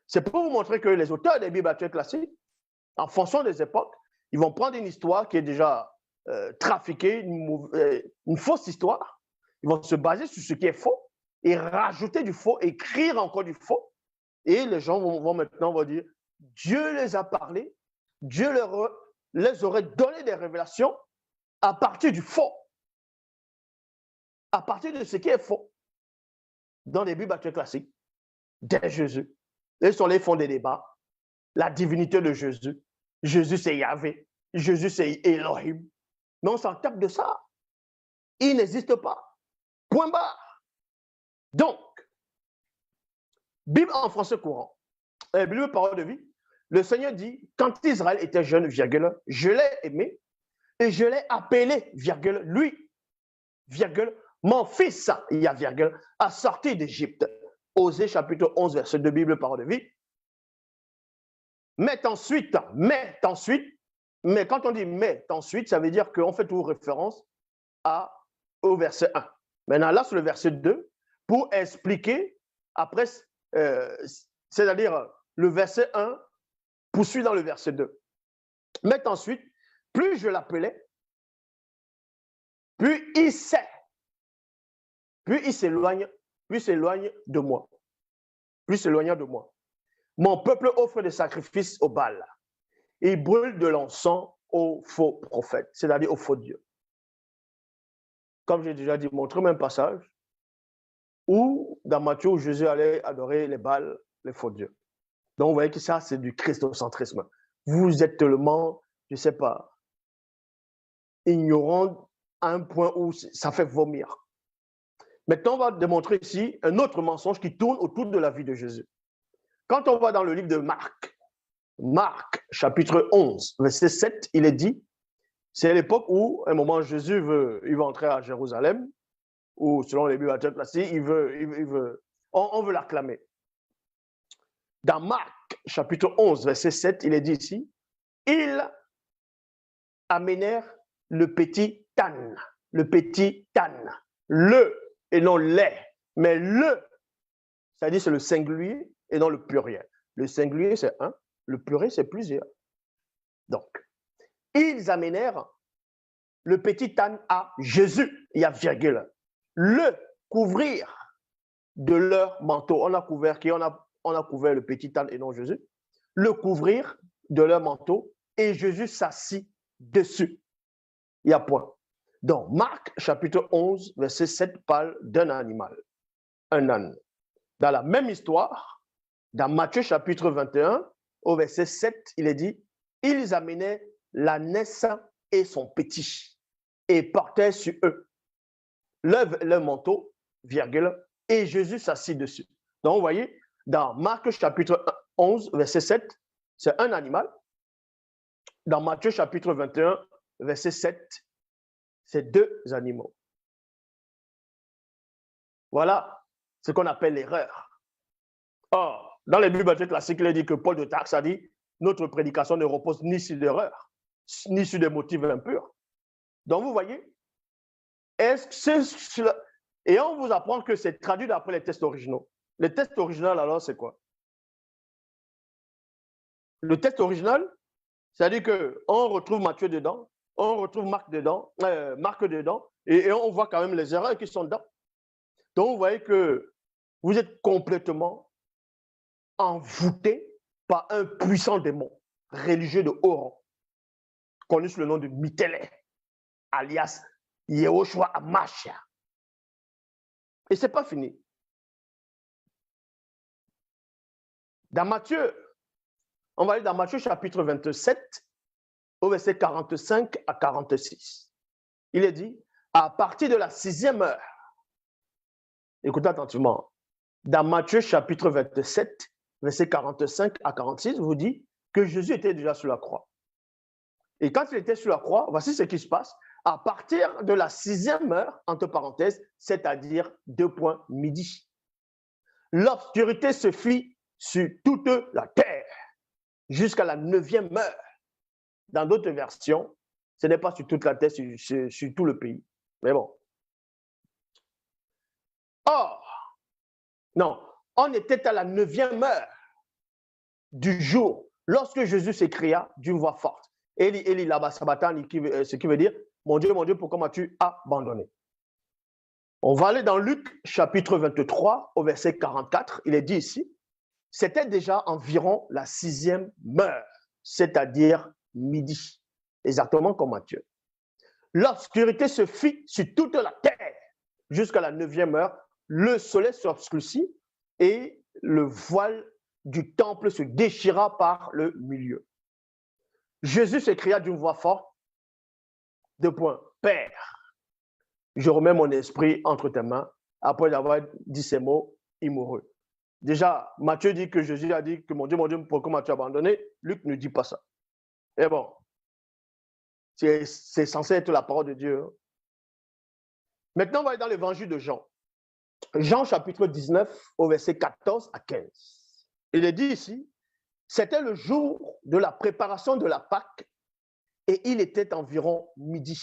c'est pour vous montrer que les auteurs des Bibles actuelles classiques, en fonction des époques, ils vont prendre une histoire qui est déjà trafiquée, une fausse histoire. Ils vont se baser sur ce qui est faux et rajouter du faux, écrire encore du faux. Et les gens vont maintenant dire, Dieu les a parlé, Dieu les aurait donné des révélations à partir du faux, à partir de ce qui est faux. Dans les Bibles actuelles classiques, dès Jésus, ils sont les fonds des débats, la divinité de Jésus. Jésus, c'est Yahvé. Jésus, c'est Elohim. Mais on s'en tape de ça. Il n'existe pas. Point barre. Donc, Bible en français courant, Bible parole de vie, le Seigneur dit, quand Israël était jeune, virgule, je l'ai aimé et je l'ai appelé, virgule, lui, virgule, mon fils, il y a virgule, a sorti d'Égypte. Osée chapitre 11, verset 2, Bible, parole de vie. Mais ensuite, mais quand on dit mais ensuite, ça veut dire qu'on fait toujours référence au verset 1. Maintenant, là, sur le verset 2, pour expliquer, après, c'est-à-dire le verset 1 poursuit dans le verset 2. Mais ensuite, plus je l'appelais, plus il sait, plus il s'éloigne de moi. Plus s'éloignant de moi. Mon peuple offre des sacrifices au Baal. Il brûle de l'encens aux faux prophètes, c'est-à-dire aux faux dieux. Comme j'ai déjà dit, montrez-moi un passage où, dans Matthieu, où Jésus allait adorer les Baals, les faux dieux. Donc, vous voyez que ça, c'est du christocentrisme. Vous êtes tellement, je ne sais pas, ignorant à un point où ça fait vomir. Maintenant, on va démontrer ici un autre mensonge qui tourne autour de la vie de Jésus. Quand on va dans le livre de Marc, chapitre 11, verset 7, il est dit, c'est l'époque où, à un moment, Jésus il va entrer à Jérusalem, ou selon les bibliothécaires classiques, on veut l'acclamer. Dans Marc, chapitre 11, verset 7, il est dit ici, ils amenèrent le petit âne, et non les, mais c'est-à-dire c'est le singulier et non le pluriel. Le singulier, c'est un, le pluriel, c'est plusieurs. Donc, ils amenèrent le petit âne à Jésus, il y a virgule, le couvrir de leur manteau. On a couvert le petit âne et non Jésus, le couvrir de leur manteau et Jésus s'assit dessus. Il y a point. Donc, Marc, chapitre 11, verset 7, parle d'un animal, un âne. Dans la même histoire, dans Matthieu, chapitre 21, au verset 7, il est dit, ils amenaient l'ânesse et son petit et portaient sur eux leur manteau, virgule, et Jésus s'assit dessus. Donc, vous voyez, dans Marc, chapitre 11, verset 7, c'est un animal. Dans Matthieu, chapitre 21, verset 7, c'est deux animaux. Voilà ce qu'on appelle l'erreur. Or, dans les bibliothèques classiques, il est dit que Paul de Tarse a dit notre prédication ne repose ni sur l'erreur, ni sur des motifs impurs. Donc, vous voyez, et on vous apprend que c'est traduit d'après les textes originaux. Le texte original, alors, c'est quoi? Le texte original, c'est-à-dire qu'on retrouve Matthieu dedans, on retrouve Marc dedans, et on voit quand même les erreurs qui sont dedans. Donc, vous voyez que vous êtes complètement envoûté par un puissant démon religieux de haut rang, connu sous le nom de Michele, alias Yehoshua Amashia. Et ce n'est pas fini. Dans Matthieu, on va aller dans Matthieu chapitre 27, au verset 45 à 46. Il est dit, à partir de la 6e heure, écoutez attentivement, dans Matthieu chapitre 27, verset 45 à 46, vous dit que Jésus était déjà sur la croix. Et quand il était sur la croix, voici ce qui se passe. À partir de la 6e heure, entre parenthèses, c'est-à-dire 2 points midi, l'obscurité se fit sur toute la terre jusqu'à la 9e heure. Dans d'autres versions, ce n'est pas sur toute la terre, sur tout le pays. Mais bon. Or, non, on était à la 9e heure du jour lorsque Jésus s'écria d'une voix forte. Eli lama sabachthani, ce qui veut dire, mon Dieu, pourquoi m'as-tu abandonné? On va aller dans Luc chapitre 23 au verset 44. Il est dit ici, c'était déjà environ la 6e heure, c'est-à-dire midi, exactement comme Matthieu. L'obscurité se fit sur toute la terre jusqu'à la 9e heure. Le soleil s'obscurcit et le voile du temple se déchira par le milieu. Jésus s'écria d'une voix forte, 2 points, Père, je remets mon esprit entre tes mains. Après avoir dit ces mots, il mourut. Déjà, Matthieu dit que Jésus a dit que mon Dieu, pourquoi m'as-tu abandonné? Luc ne dit pas ça. Et bon, c'est censé être la parole de Dieu. Maintenant, on va aller dans l'évangile de Jean. Jean chapitre 19 au verset 14 à 15. Il est dit ici, c'était le jour de la préparation de la Pâque et il était environ midi.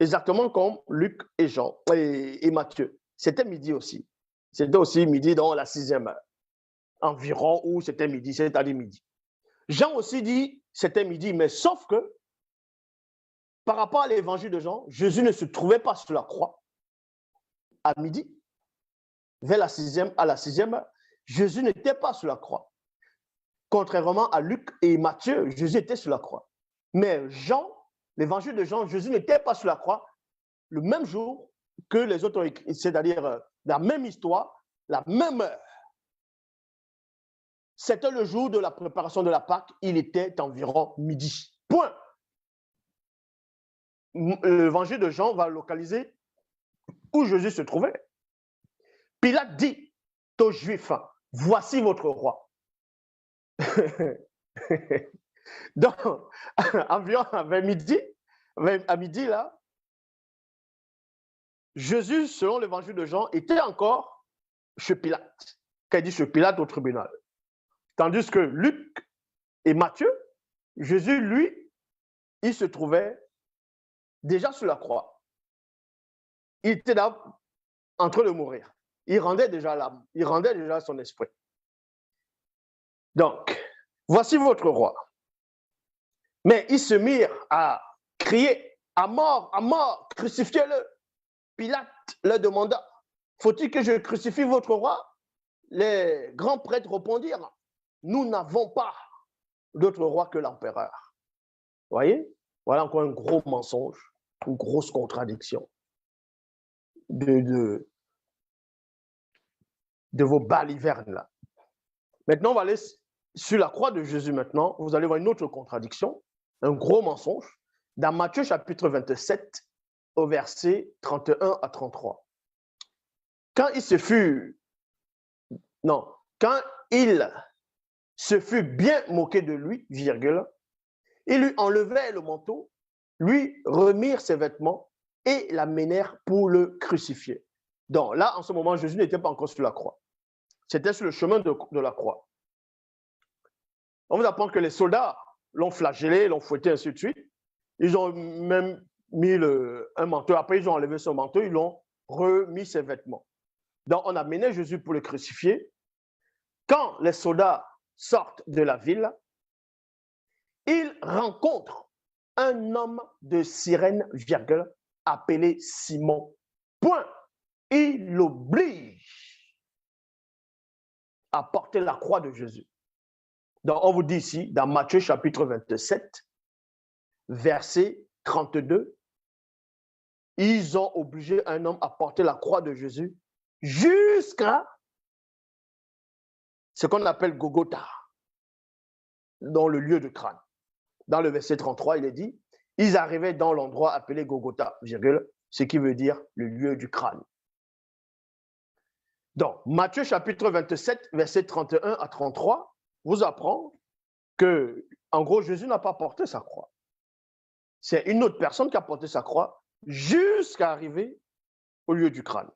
Exactement comme Luc et Jean et Matthieu. C'était midi aussi. C'était aussi midi dans la 6e heure. Environ, ou c'était midi, c'est-à-dire midi. Jean aussi dit c'était midi, mais sauf que par rapport à l'évangile de Jean, Jésus ne se trouvait pas sur la croix à midi, vers la 6e heure. Jésus n'était pas sur la croix. Contrairement à Luc et Matthieu, Jésus était sur la croix. Mais Jean, l'évangile de Jean, Jésus n'était pas sur la croix le même jour que les autres, c'est-à-dire la même histoire, la même heure. C'était le jour de la préparation de la Pâque, il était environ midi. Point. L'évangile de Jean va localiser où Jésus se trouvait. Pilate dit aux Juifs, voici votre roi. Donc, environ à midi, là, Jésus, selon l'évangile de Jean, était encore chez Pilate. Quand il dit chez Pilate au tribunal. Tandis que Luc et Matthieu, Jésus, lui, il se trouvait déjà sur la croix. Il était là en train de mourir. Il rendait déjà l'âme, il rendait déjà son esprit. Donc, voici votre roi. Mais ils se mirent à crier à mort, crucifiez-le. Pilate leur demanda, faut-il que je crucifie votre roi? Les grands prêtres répondirent, nous n'avons pas d'autre roi que l'empereur. Vous voyez? Voilà encore un gros mensonge, une grosse contradiction de vos balivernes là. Maintenant, on va aller sur la croix de Jésus maintenant. Vous allez voir une autre contradiction, un gros mensonge, dans Matthieu chapitre 27, au verset 31 à 33. Quand il se fut bien moqué de lui, virgule, ils lui enlevaient le manteau, lui remirent ses vêtements et l'amenèrent pour le crucifier. Donc là, en ce moment, Jésus n'était pas encore sur la croix. C'était sur le chemin de la croix. On vous apprend que les soldats l'ont flagellé, l'ont fouetté, ainsi de suite. Ils ont même mis un manteau. Après, ils ont enlevé son manteau, ils l'ont remis ses vêtements. Donc, on a mené Jésus pour le crucifier. Quand les soldats sortent de la ville, ils rencontrent un homme de Cyrène, virgule, appelé Simon. Point. Il l'oblige à porter la croix de Jésus. Donc, on vous dit ici, dans Matthieu chapitre 27, verset 32, ils ont obligé un homme à porter la croix de Jésus jusqu'à ce qu'on appelle Golgotha, dans le lieu de crâne. Dans le verset 33, il est dit, ils arrivaient dans l'endroit appelé Golgotha, virgule, ce qui veut dire le lieu du crâne. Donc, Matthieu chapitre 27, verset 31 à 33, vous apprend que, en gros, Jésus n'a pas porté sa croix. C'est une autre personne qui a porté sa croix jusqu'à arriver au lieu du crâne.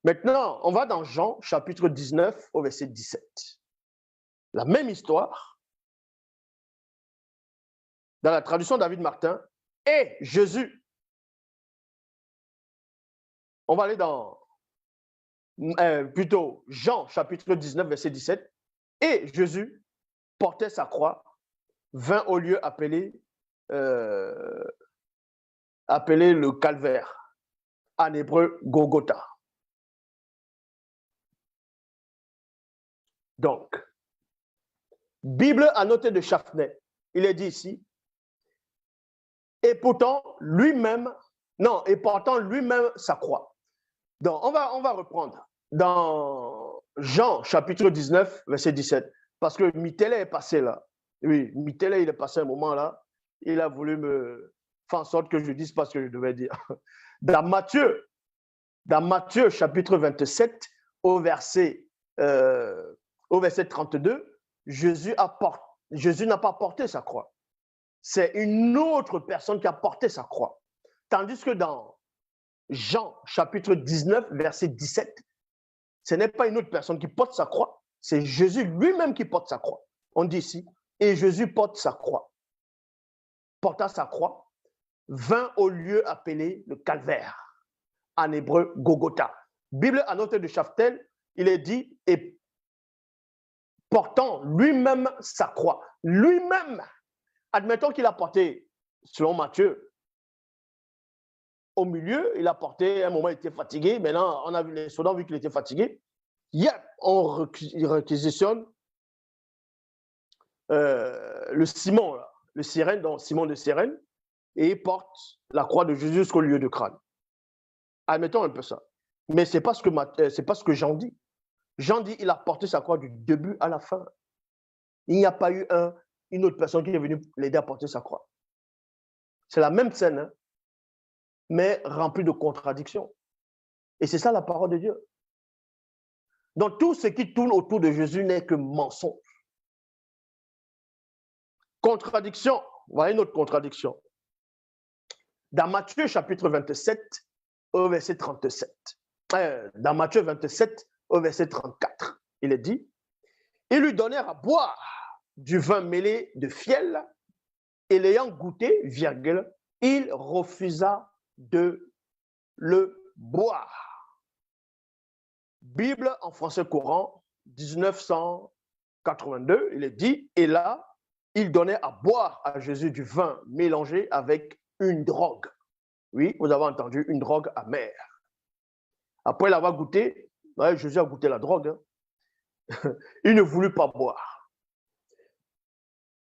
Maintenant, on va dans Jean chapitre 19 au verset 17. La même histoire. Dans la traduction David Martin, et Jésus. On va aller dans plutôt Jean chapitre 19 verset 17. Et Jésus portait sa croix, vint au lieu appelé le calvaire, en hébreu Golgotha. Donc, Bible annotée de Chaffnet, il est dit ici, et portant lui-même sa croix. Donc, on va reprendre dans Jean chapitre 19, verset 17, parce que Mitele est passé là. Oui, Mitele, il est passé un moment là, il a voulu me faire en sorte que je dise pas ce que je devais dire. Dans Matthieu chapitre 27, au verset 32, Jésus n'a pas porté sa croix. C'est une autre personne qui a porté sa croix. Tandis que dans Jean, chapitre 19, verset 17, ce n'est pas une autre personne qui porte sa croix, c'est Jésus lui-même qui porte sa croix. On dit ici, et Jésus porte sa croix. Porta sa croix, vint au lieu appelé le calvaire, en hébreu Golgotha. Bible à noter de Chaftel, il est dit, et portant lui-même sa croix. Lui-même, admettons qu'il a porté, selon Matthieu, au milieu, il a porté, à un moment il était fatigué, maintenant on a vu les soldats ont vu qu'il était fatigué, on réquisitionne le Simon, là, le Cyrène, donc Simon de Cyrène, et il porte la croix de Jésus jusqu'au lieu de crâne. Admettons un peu ça. Mais ce n'est pas ce que Jean dit. Jean dit il a porté sa croix du début à la fin. Il n'y a pas eu une autre personne qui est venue l'aider à porter sa croix. C'est la même scène, hein, mais remplie de contradictions. Et c'est ça la parole de Dieu. Donc tout ce qui tourne autour de Jésus n'est que mensonge. Contradiction. Voilà une autre contradiction. Dans Matthieu chapitre 27, au verset 37. Dans Matthieu 27, au verset 34, il est dit, ils lui donnèrent à boire du vin mêlé de fiel, et l'ayant goûté, virgule, il refusa de le boire. Bible en français courant, 1982, il est dit, et là, il donnait à boire à Jésus du vin mélangé avec une drogue. Oui, vous avez entendu, une drogue amère. Après l'avoir goûté, Jésus a goûté la drogue. Hein. Il ne voulut pas boire.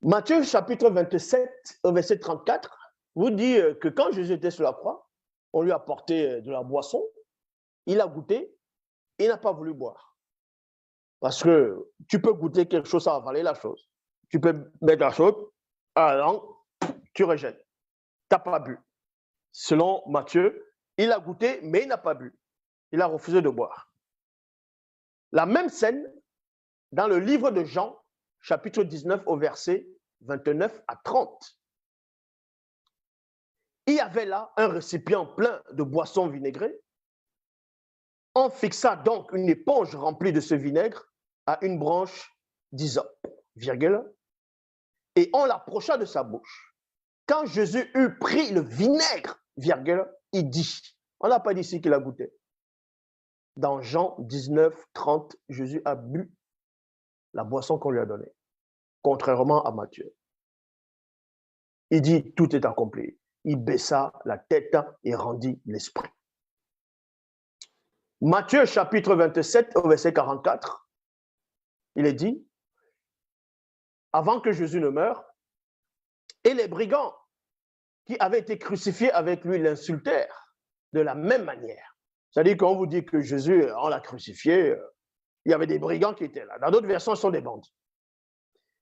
Matthieu chapitre 27, verset 34, vous dit que quand Jésus était sur la croix, on lui a apporté de la boisson, il a goûté, il n'a pas voulu boire. Parce que tu peux goûter quelque chose sans avaler la chose. Tu peux mettre la chose à la langue, tu rejettes. Tu n'as pas bu. Selon Matthieu, il a goûté, mais il n'a pas bu. Il a refusé de boire. La même scène dans le livre de Jean, chapitre 19, au verset 29 à 30. Il y avait là un récipient plein de boissons vinaigrées. On fixa donc une éponge remplie de ce vinaigre à une branche d'hysope, virgule, et on l'approcha de sa bouche. Quand Jésus eut pris le vinaigre, virgule, il dit, on n'a pas dit ici qu'il a goûté. Dans Jean 19, 30, Jésus a bu la boisson qu'on lui a donnée, contrairement à Matthieu. Il dit, tout est accompli. Il baissa la tête et rendit l'esprit. Matthieu chapitre 27, au verset 44, il est dit, avant que Jésus ne meure, et les brigands qui avaient été crucifiés avec lui l'insultèrent de la même manière. C'est-à-dire qu'on vous dit que Jésus, on l'a crucifié, il y avait des brigands qui étaient là. Dans d'autres versions, ce sont des bandits.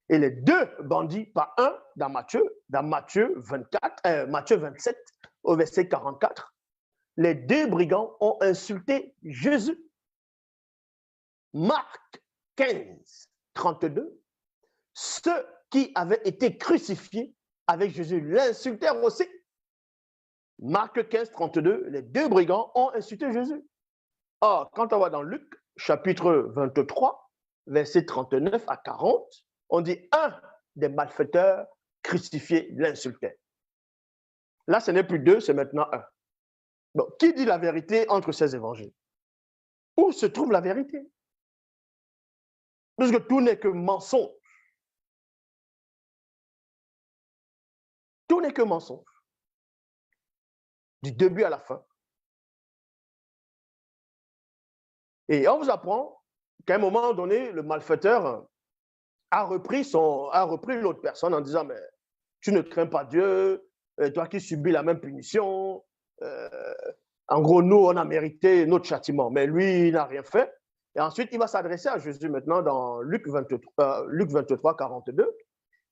Et les deux bandits, pas un, dans Matthieu 27, au verset 44, les deux brigands ont insulté Jésus. Marc 15, 32, ceux qui avaient été crucifiés avec Jésus l'insultèrent aussi. Marc 15, 32, les deux brigands ont insulté Jésus. Or, quand on va dans Luc, chapitre 23, verset 39 à 40, on dit un des malfaiteurs crucifiés l'insultait. Là, ce n'est plus deux, c'est maintenant un. Donc, qui dit la vérité entre ces évangiles? Où se trouve la vérité? Puisque tout n'est que mensonge. Tout n'est que mensonge. Du début à la fin. Et on vous apprend qu'à un moment donné, le malfaiteur a repris l'autre personne en disant, mais tu ne crains pas Dieu, toi qui subis la même punition. En gros, nous, on a mérité notre châtiment, mais lui, il n'a rien fait. Et ensuite, il va s'adresser à Jésus maintenant dans Luc 23, 42.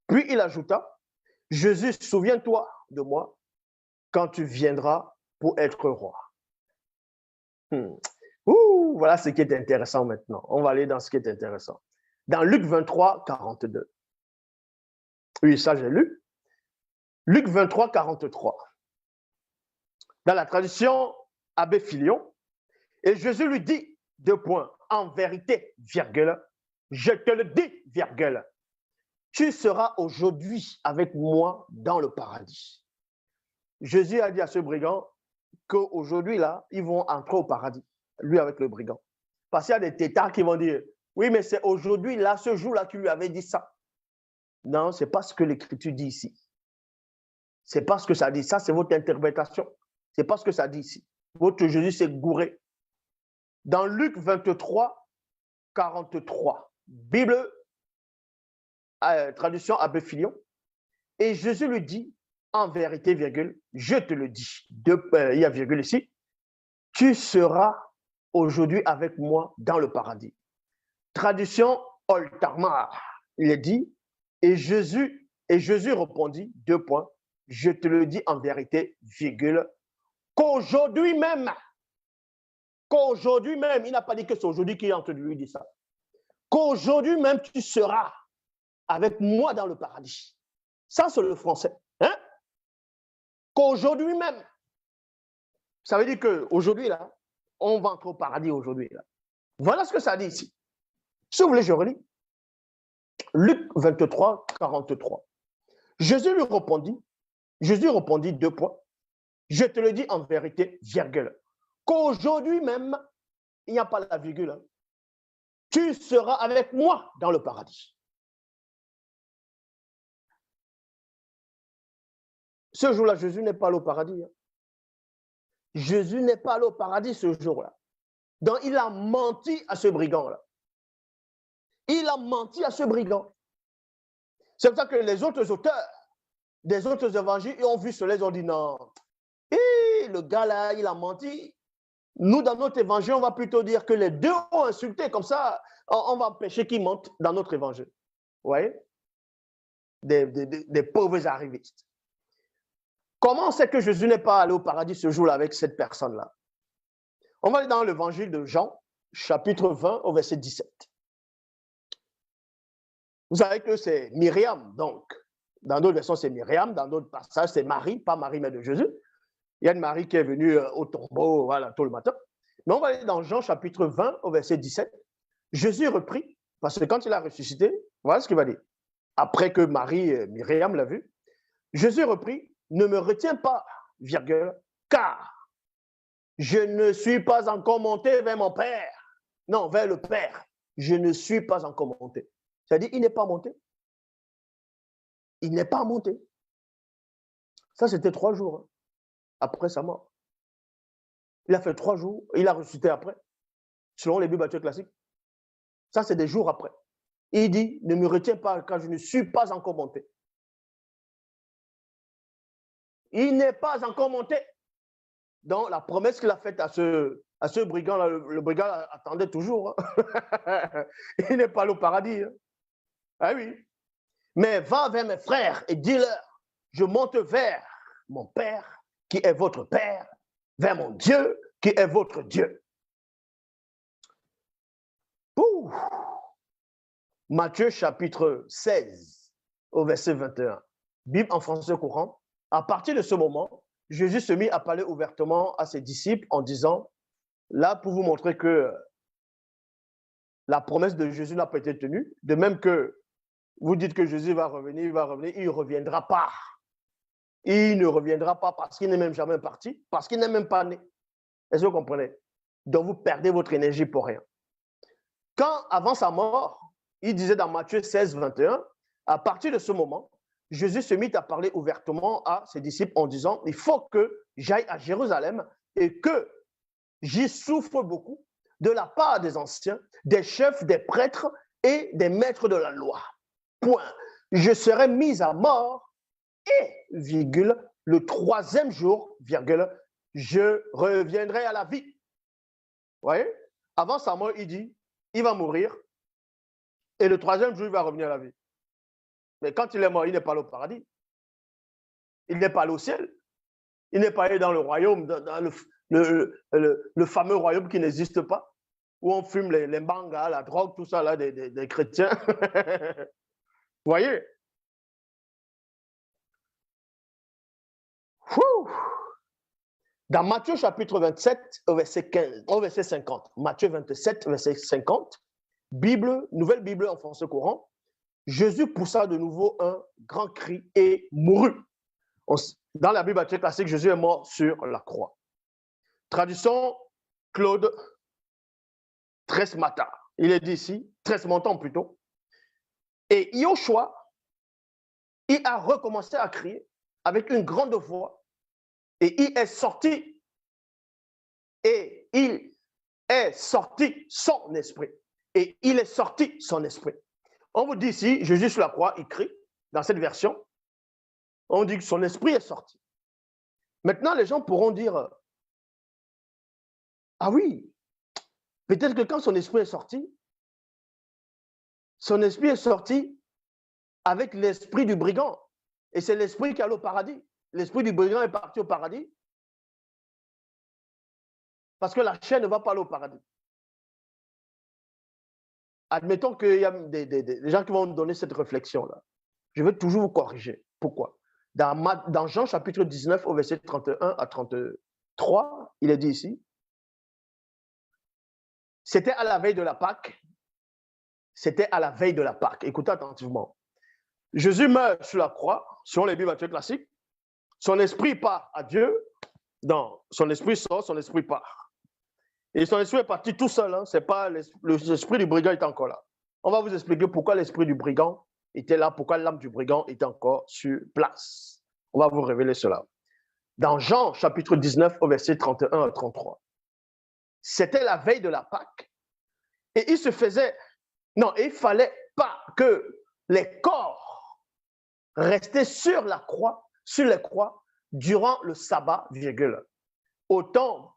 Puis il ajouta, Jésus, souviens-toi de moi quand tu viendras pour être roi. Voilà ce qui est intéressant maintenant. On va aller dans ce qui est intéressant. Dans Luc 23, 42. Oui, ça j'ai lu. Luc 23, 43. Dans la tradition Abbé Filion. Et Jésus lui dit, deux points, en vérité, virgule, je te le dis, virgule, tu seras aujourd'hui avec moi dans le paradis. Jésus a dit à ce brigand qu'aujourd'hui, là, ils vont entrer au paradis, lui avec le brigand. Parce qu'il y a des tétards qui vont dire, oui, mais c'est aujourd'hui, là, ce jour-là, tu lui avais dit ça. Non, ce n'est pas ce que l'Écriture dit ici. Ce n'est pas ce que ça dit. Ça, c'est votre interprétation. Ce n'est pas ce que ça dit ici. Votre Jésus s'est gouré. Dans Luc 23, 43, Bible, traduction Abbé Filion, et Jésus lui dit, en vérité, virgule, je te le dis, il y a virgule ici, tu seras aujourd'hui avec moi dans le paradis. Traduction Oltamar, il est dit, et Jésus répondit, deux points, je te le dis en vérité, virgule, qu'aujourd'hui même, il n'a pas dit que c'est aujourd'hui qu'il est en train de lui dire ça, qu'aujourd'hui même tu seras avec moi dans le paradis. Ça, c'est le français. Hein? Qu'aujourd'hui même. Ça veut dire qu'aujourd'hui, là, on va entrer au paradis aujourd'hui. Là. Voilà ce que ça dit ici. Si vous voulez, je relis. Luc 23, 43. Jésus répondit, deux points. Je te le dis en vérité, virgule. Qu'aujourd'hui même, il n'y a pas la virgule. Hein, tu seras avec moi dans le paradis. Ce jour-là, Jésus n'est pas allé au paradis. Hein. Jésus n'est pas allé au paradis ce jour-là. Donc, il a menti à ce brigand-là. Il a menti à ce brigand. C'est pour ça que les autres auteurs des autres évangiles ont vu cela, ils ont dit non. Et le gars-là, il a menti. Nous, dans notre évangile, on va plutôt dire que les deux ont insulté. Comme ça, on va empêcher qu'ils mentent dans notre évangile. Vous voyez? Des pauvres arrivistes. Comment c'est que Jésus n'est pas allé au paradis ce jour-là avec cette personne-là? On va aller dans l'évangile de Jean, chapitre 20, au verset 17. Vous savez que c'est Myriam, donc. Dans d'autres versions, c'est Myriam. Dans d'autres passages, c'est Marie, pas Marie, mais de Jésus. Il y a une Marie qui est venue au tombeau, voilà, tôt le matin. Mais on va aller dans Jean, chapitre 20, au verset 17. Jésus reprit, parce que quand il a ressuscité, voilà ce qu'il va dire. Après que Marie et Myriam l'a vu, Jésus reprit, ne me retiens pas, virgule, car je ne suis pas encore monté vers mon Père. Non, vers le Père. Je ne suis pas encore monté. C'est-à-dire, il n'est pas monté. Il n'est pas monté. Ça, c'était 3 jours hein, après sa mort. Il a fait 3 jours, il a ressuscité après, selon les Bibles classiques. Ça, c'est des jours après. Il dit, ne me retiens pas car je ne suis pas encore monté. Il n'est pas encore monté. Donc, la promesse qu'il a faite à ce brigand-là, le brigand attendait toujours. Hein. Il n'est pas allé au paradis. Hein. Ah oui. Mais va vers mes frères et dis-leur, je monte vers mon Père, qui est votre Père, vers mon Dieu, qui est votre Dieu. Ouh. Matthieu chapitre 16, au verset 21. Bible en français courant. À partir de ce moment, Jésus se mit à parler ouvertement à ses disciples en disant, là pour vous montrer que la promesse de Jésus n'a pas été tenue, de même que vous dites que Jésus va revenir, il ne reviendra pas. Il ne reviendra pas parce qu'il n'est même jamais parti, parce qu'il n'est même pas né. Est-ce que vous comprenez? Donc vous perdez votre énergie pour rien. Quand, avant sa mort, il disait dans Matthieu 16, 21, à partir de ce moment, Jésus se mit à parler ouvertement à ses disciples en disant, il faut que j'aille à Jérusalem et que j'y souffre beaucoup de la part des anciens, des chefs, des prêtres et des maîtres de la loi. Point. Je serai mis à mort et, virgule, le 3e jour, virgule, je reviendrai à la vie. Vous voyez? Avant sa mort, il dit, il va mourir et le 3e jour, il va revenir à la vie. Mais quand il est mort, il n'est pas allé au paradis. Il n'est pas allé au ciel. Il n'est pas allé dans le royaume, dans le fameux royaume qui n'existe pas, où on fume les mangas, la drogue, tout ça, là, des chrétiens. Vous voyez? Dans Matthieu chapitre 27, au verset 15, au verset 50. Matthieu 27, verset 50. Bible, nouvelle Bible en français courant. Jésus poussa de nouveau un grand cri et mourut. Dans la Bible classique, Jésus est mort sur la croix. Traduction Claude Tresmata. Il est dit ici, Tresmontant plutôt. Et Yoshua, il a recommencé à crier avec une grande voix et il est sorti. Et il est sorti son esprit. Et il est sorti son esprit. On vous dit ici, Jésus sur la croix, il crie, dans cette version, on dit que son esprit est sorti. Maintenant, les gens pourront dire, ah oui, peut-être que quand son esprit est sorti avec l'esprit du brigand. Et c'est l'esprit qui est allé au paradis. L'esprit du brigand est parti au paradis parce que la chair ne va pas aller au paradis. Admettons qu'il y a des gens qui vont me donner cette réflexion-là. Je vais toujours vous corriger. Pourquoi? Dans Jean chapitre 19, au verset 31 à 33, il est dit ici, c'était à la veille de la Pâque. C'était à la veille de la Pâque. Écoutez attentivement. Jésus meurt sur la croix, selon les Bibles classiques. Son esprit part à Dieu. Non, son esprit sort, son esprit part. Et son esprit est parti tout seul. Hein. C'est pas l'esprit du brigand est encore là. On va vous expliquer pourquoi l'esprit du brigand était là, pourquoi l'âme du brigand était encore sur place. On va vous révéler cela. Dans Jean chapitre 19, au verset 31 à 33. C'était la veille de la Pâque. Et il ne fallait pas que les corps restaient sur les croix, durant le sabbat, autant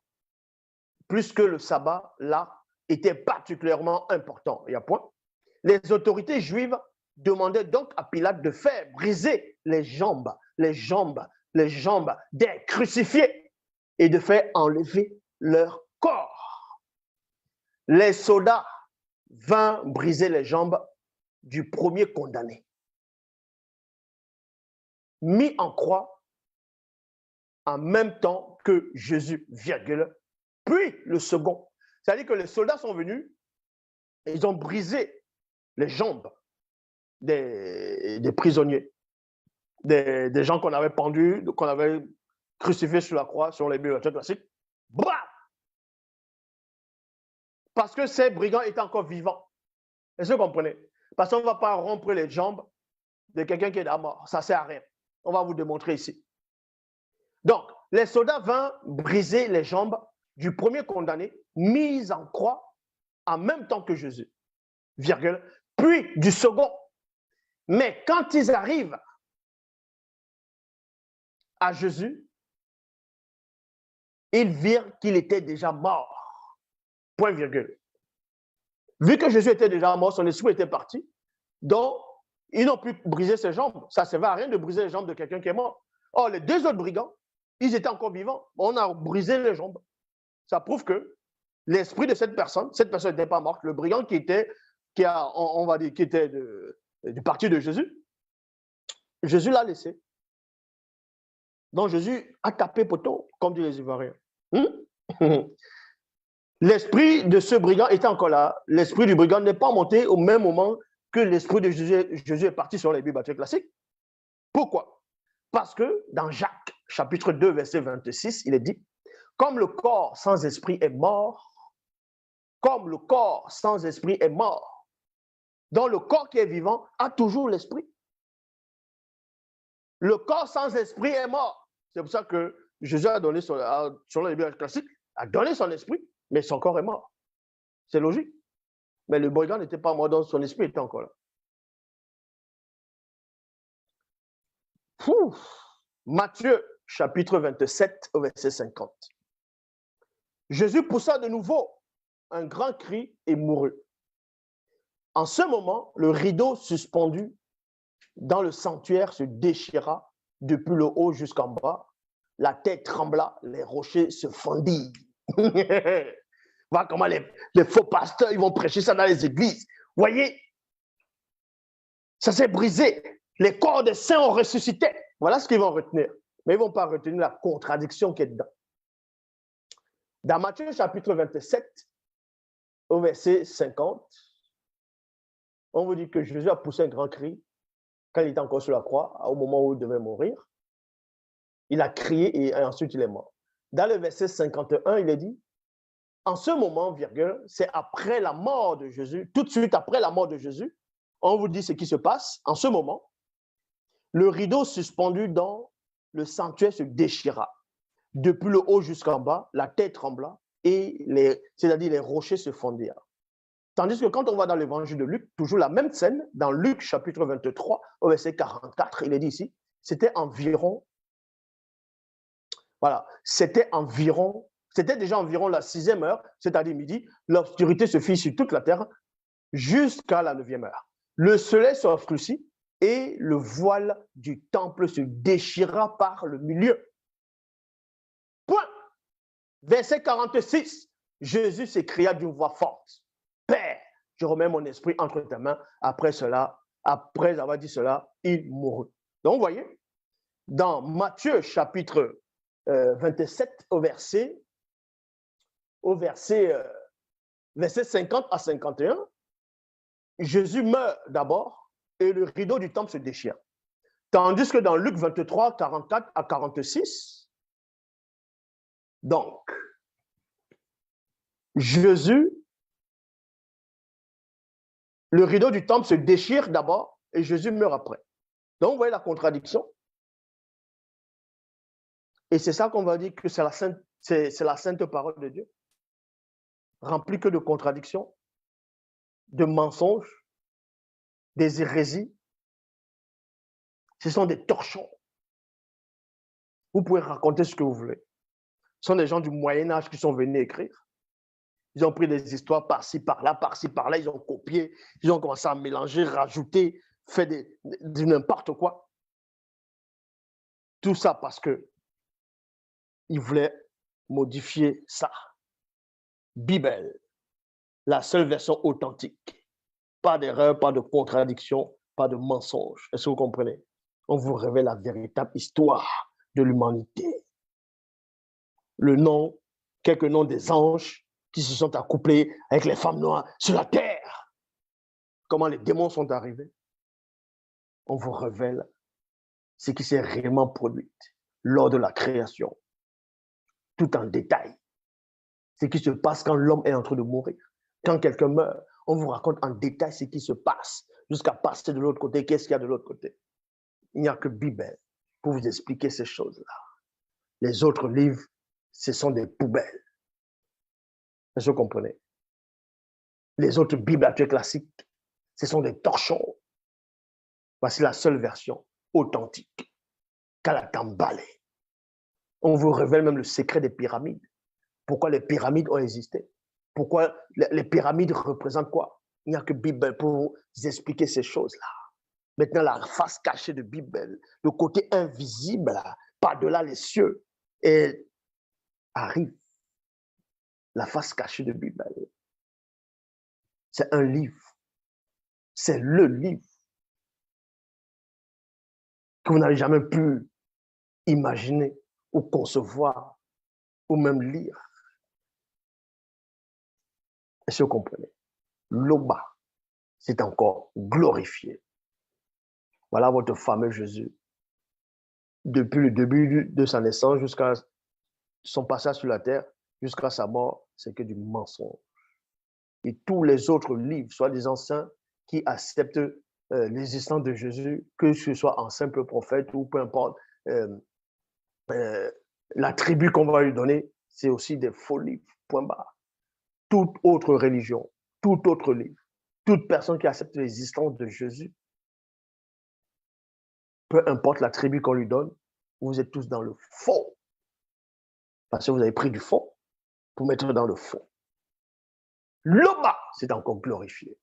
plus que le sabbat, là, était particulièrement important. Il y a point. Les autorités juives demandaient donc à Pilate de faire briser les jambes des crucifiés et de faire enlever leur corps. Les soldats vinrent briser les jambes du premier condamné, mis en croix en même temps que Jésus, puis le second. C'est-à-dire que les soldats sont venus et ils ont brisé les jambes des prisonniers, des gens qu'on avait pendus, qu'on avait crucifiés sur la croix, sur les Bibles classiques. Bam! Parce que ces brigands étaient encore vivants. Est-ce que vous comprenez? Parce qu'on ne va pas rompre les jambes de quelqu'un qui est mort. Ça ne sert à rien. On va vous démontrer ici. Donc, les soldats vinrent briser les jambes du premier condamné, mis en croix en même temps que Jésus, puis du second. Mais quand ils arrivent à Jésus, ils virent qu'il était déjà mort. Point virgule. Vu que Jésus était déjà mort, son esprit était parti, donc ils n'ont pu briser ses jambes. Ça ne servait à rien de briser les jambes de quelqu'un qui est mort. Or, les deux autres brigands, ils étaient encore vivants. On a brisé les jambes. Ça prouve que l'esprit de cette personne n'était pas morte. Le brigand qui était du parti de Jésus, Jésus l'a laissé. Donc Jésus a tapé poteau, comme disent les Ivoiriens. L'esprit de ce brigand était encore là. L'esprit du brigand n'est pas monté au même moment que l'esprit de Jésus. Jésus est parti sur les Bibles classiques. Pourquoi? Parce que dans Jacques, chapitre 2, verset 26, il est dit, comme le corps sans esprit est mort, donc le corps qui est vivant a toujours l'esprit. Le corps sans esprit est mort. C'est pour ça que Jésus a donné sur les Bibles classiques, a donné son esprit, mais son corps est mort. C'est logique. Mais le brigand n'était pas mort, donc son esprit était encore là. Matthieu, chapitre 27, au verset 50. Jésus poussa de nouveau un grand cri et mourut. En ce moment, le rideau suspendu dans le sanctuaire se déchira depuis le haut jusqu'en bas. La terre trembla, les rochers se fondirent. Voilà comment les faux pasteurs ils vont prêcher ça dans les églises. Voyez, ça s'est brisé. Les corps des saints ont ressuscité. Voilà ce qu'ils vont retenir. Mais ils ne vont pas retenir la contradiction qui est dedans. Dans Matthieu chapitre 27, au verset 50, on vous dit que Jésus a poussé un grand cri quand il était encore sur la croix, au moment où il devait mourir. Il a crié et ensuite il est mort. Dans le verset 51, il est dit, en ce moment, virgule, c'est après la mort de Jésus, tout de suite après la mort de Jésus, on vous dit ce qui se passe. En ce moment, le rideau suspendu dans le sanctuaire se déchira. Depuis le haut jusqu'en bas, la terre trembla et c'est-à-dire les rochers se fondirent. Tandis que quand on va dans l'évangile de Luc, toujours la même scène, dans Luc chapitre 23, au verset 44, il est dit ici, c'était déjà environ la 6e heure, c'est-à-dire midi, l'obscurité se fit sur toute la terre jusqu'à la 9e heure. Le soleil s'obscurcit et le voile du temple se déchira par le milieu. Point. Verset 46, Jésus s'écria d'une voix forte, Père, je remets mon esprit entre tes mains. Après avoir dit cela, il mourut. Donc, vous voyez, dans Matthieu chapitre 27, au verset 50 à 51, Jésus meurt d'abord et le rideau du temple se déchire. Tandis que dans Luc 23, 44 à 46, donc, Jésus, le rideau du temple se déchire d'abord et Jésus meurt après. Donc, vous voyez la contradiction. Et c'est ça qu'on va dire que c'est la sainte parole de Dieu, remplie que de contradictions, de mensonges, des hérésies. Ce sont des torchons. Vous pouvez raconter ce que vous voulez. Ce sont des gens du Moyen-Âge qui sont venus écrire. Ils ont pris des histoires par-ci, par-là, ils ont copié, ils ont commencé à mélanger, rajouter, fait de n'importe quoi. Tout ça parce qu'ils voulaient modifier ça. Bible, la seule version authentique. Pas d'erreur, pas de contradiction, pas de mensonge. Est-ce que vous comprenez? On vous révèle la véritable histoire de l'humanité. Quelques noms des anges qui se sont accouplés avec les femmes noires sur la terre. Comment les démons sont arrivés. On vous révèle ce qui s'est réellement produit lors de la création, tout en détail. Ce qui se passe quand l'homme est en train de mourir. Quand quelqu'un meurt, on vous raconte en détail ce qui se passe jusqu'à passer de l'autre côté. Qu'est-ce qu'il y a de l'autre côté? Il n'y a que Bible pour vous expliquer ces choses-là. Les autres livres, ce sont des poubelles. Est-ce que vous comprenez? Les autres Bibles actuelles classiques, ce sont des torchons. Voici la seule version authentique. Kalatambalé. On vous révèle même le secret des pyramides. Pourquoi les pyramides ont existé? Pourquoi les pyramides représentent quoi? Il n'y a que Bible pour vous expliquer ces choses-là. Maintenant, la face cachée de Bible, le côté invisible, par-delà les cieux, et arrive. La face cachée de Bible. C'est un livre. C'est le livre que vous n'avez jamais pu imaginer ou concevoir ou même lire. Est-ce que vous comprenez? L'Oba, c'est encore glorifié. Voilà votre fameux Jésus. Depuis le début de sa naissance jusqu'à son passage sur la terre, jusqu'à sa mort, c'est que du mensonge. Et tous les autres livres, soit des anciens qui acceptent l'existence de Jésus, que ce soit en simple prophète ou peu importe, la tribu qu'on va lui donner, c'est aussi des faux livres, point barre. Toute autre religion, tout autre livre, toute personne qui accepte l'existence de Jésus, peu importe la tribu qu'on lui donne, vous êtes tous dans le faux. Parce que vous avez pris du faux pour mettre dans le faux. L'Oba, c'est encore glorifié.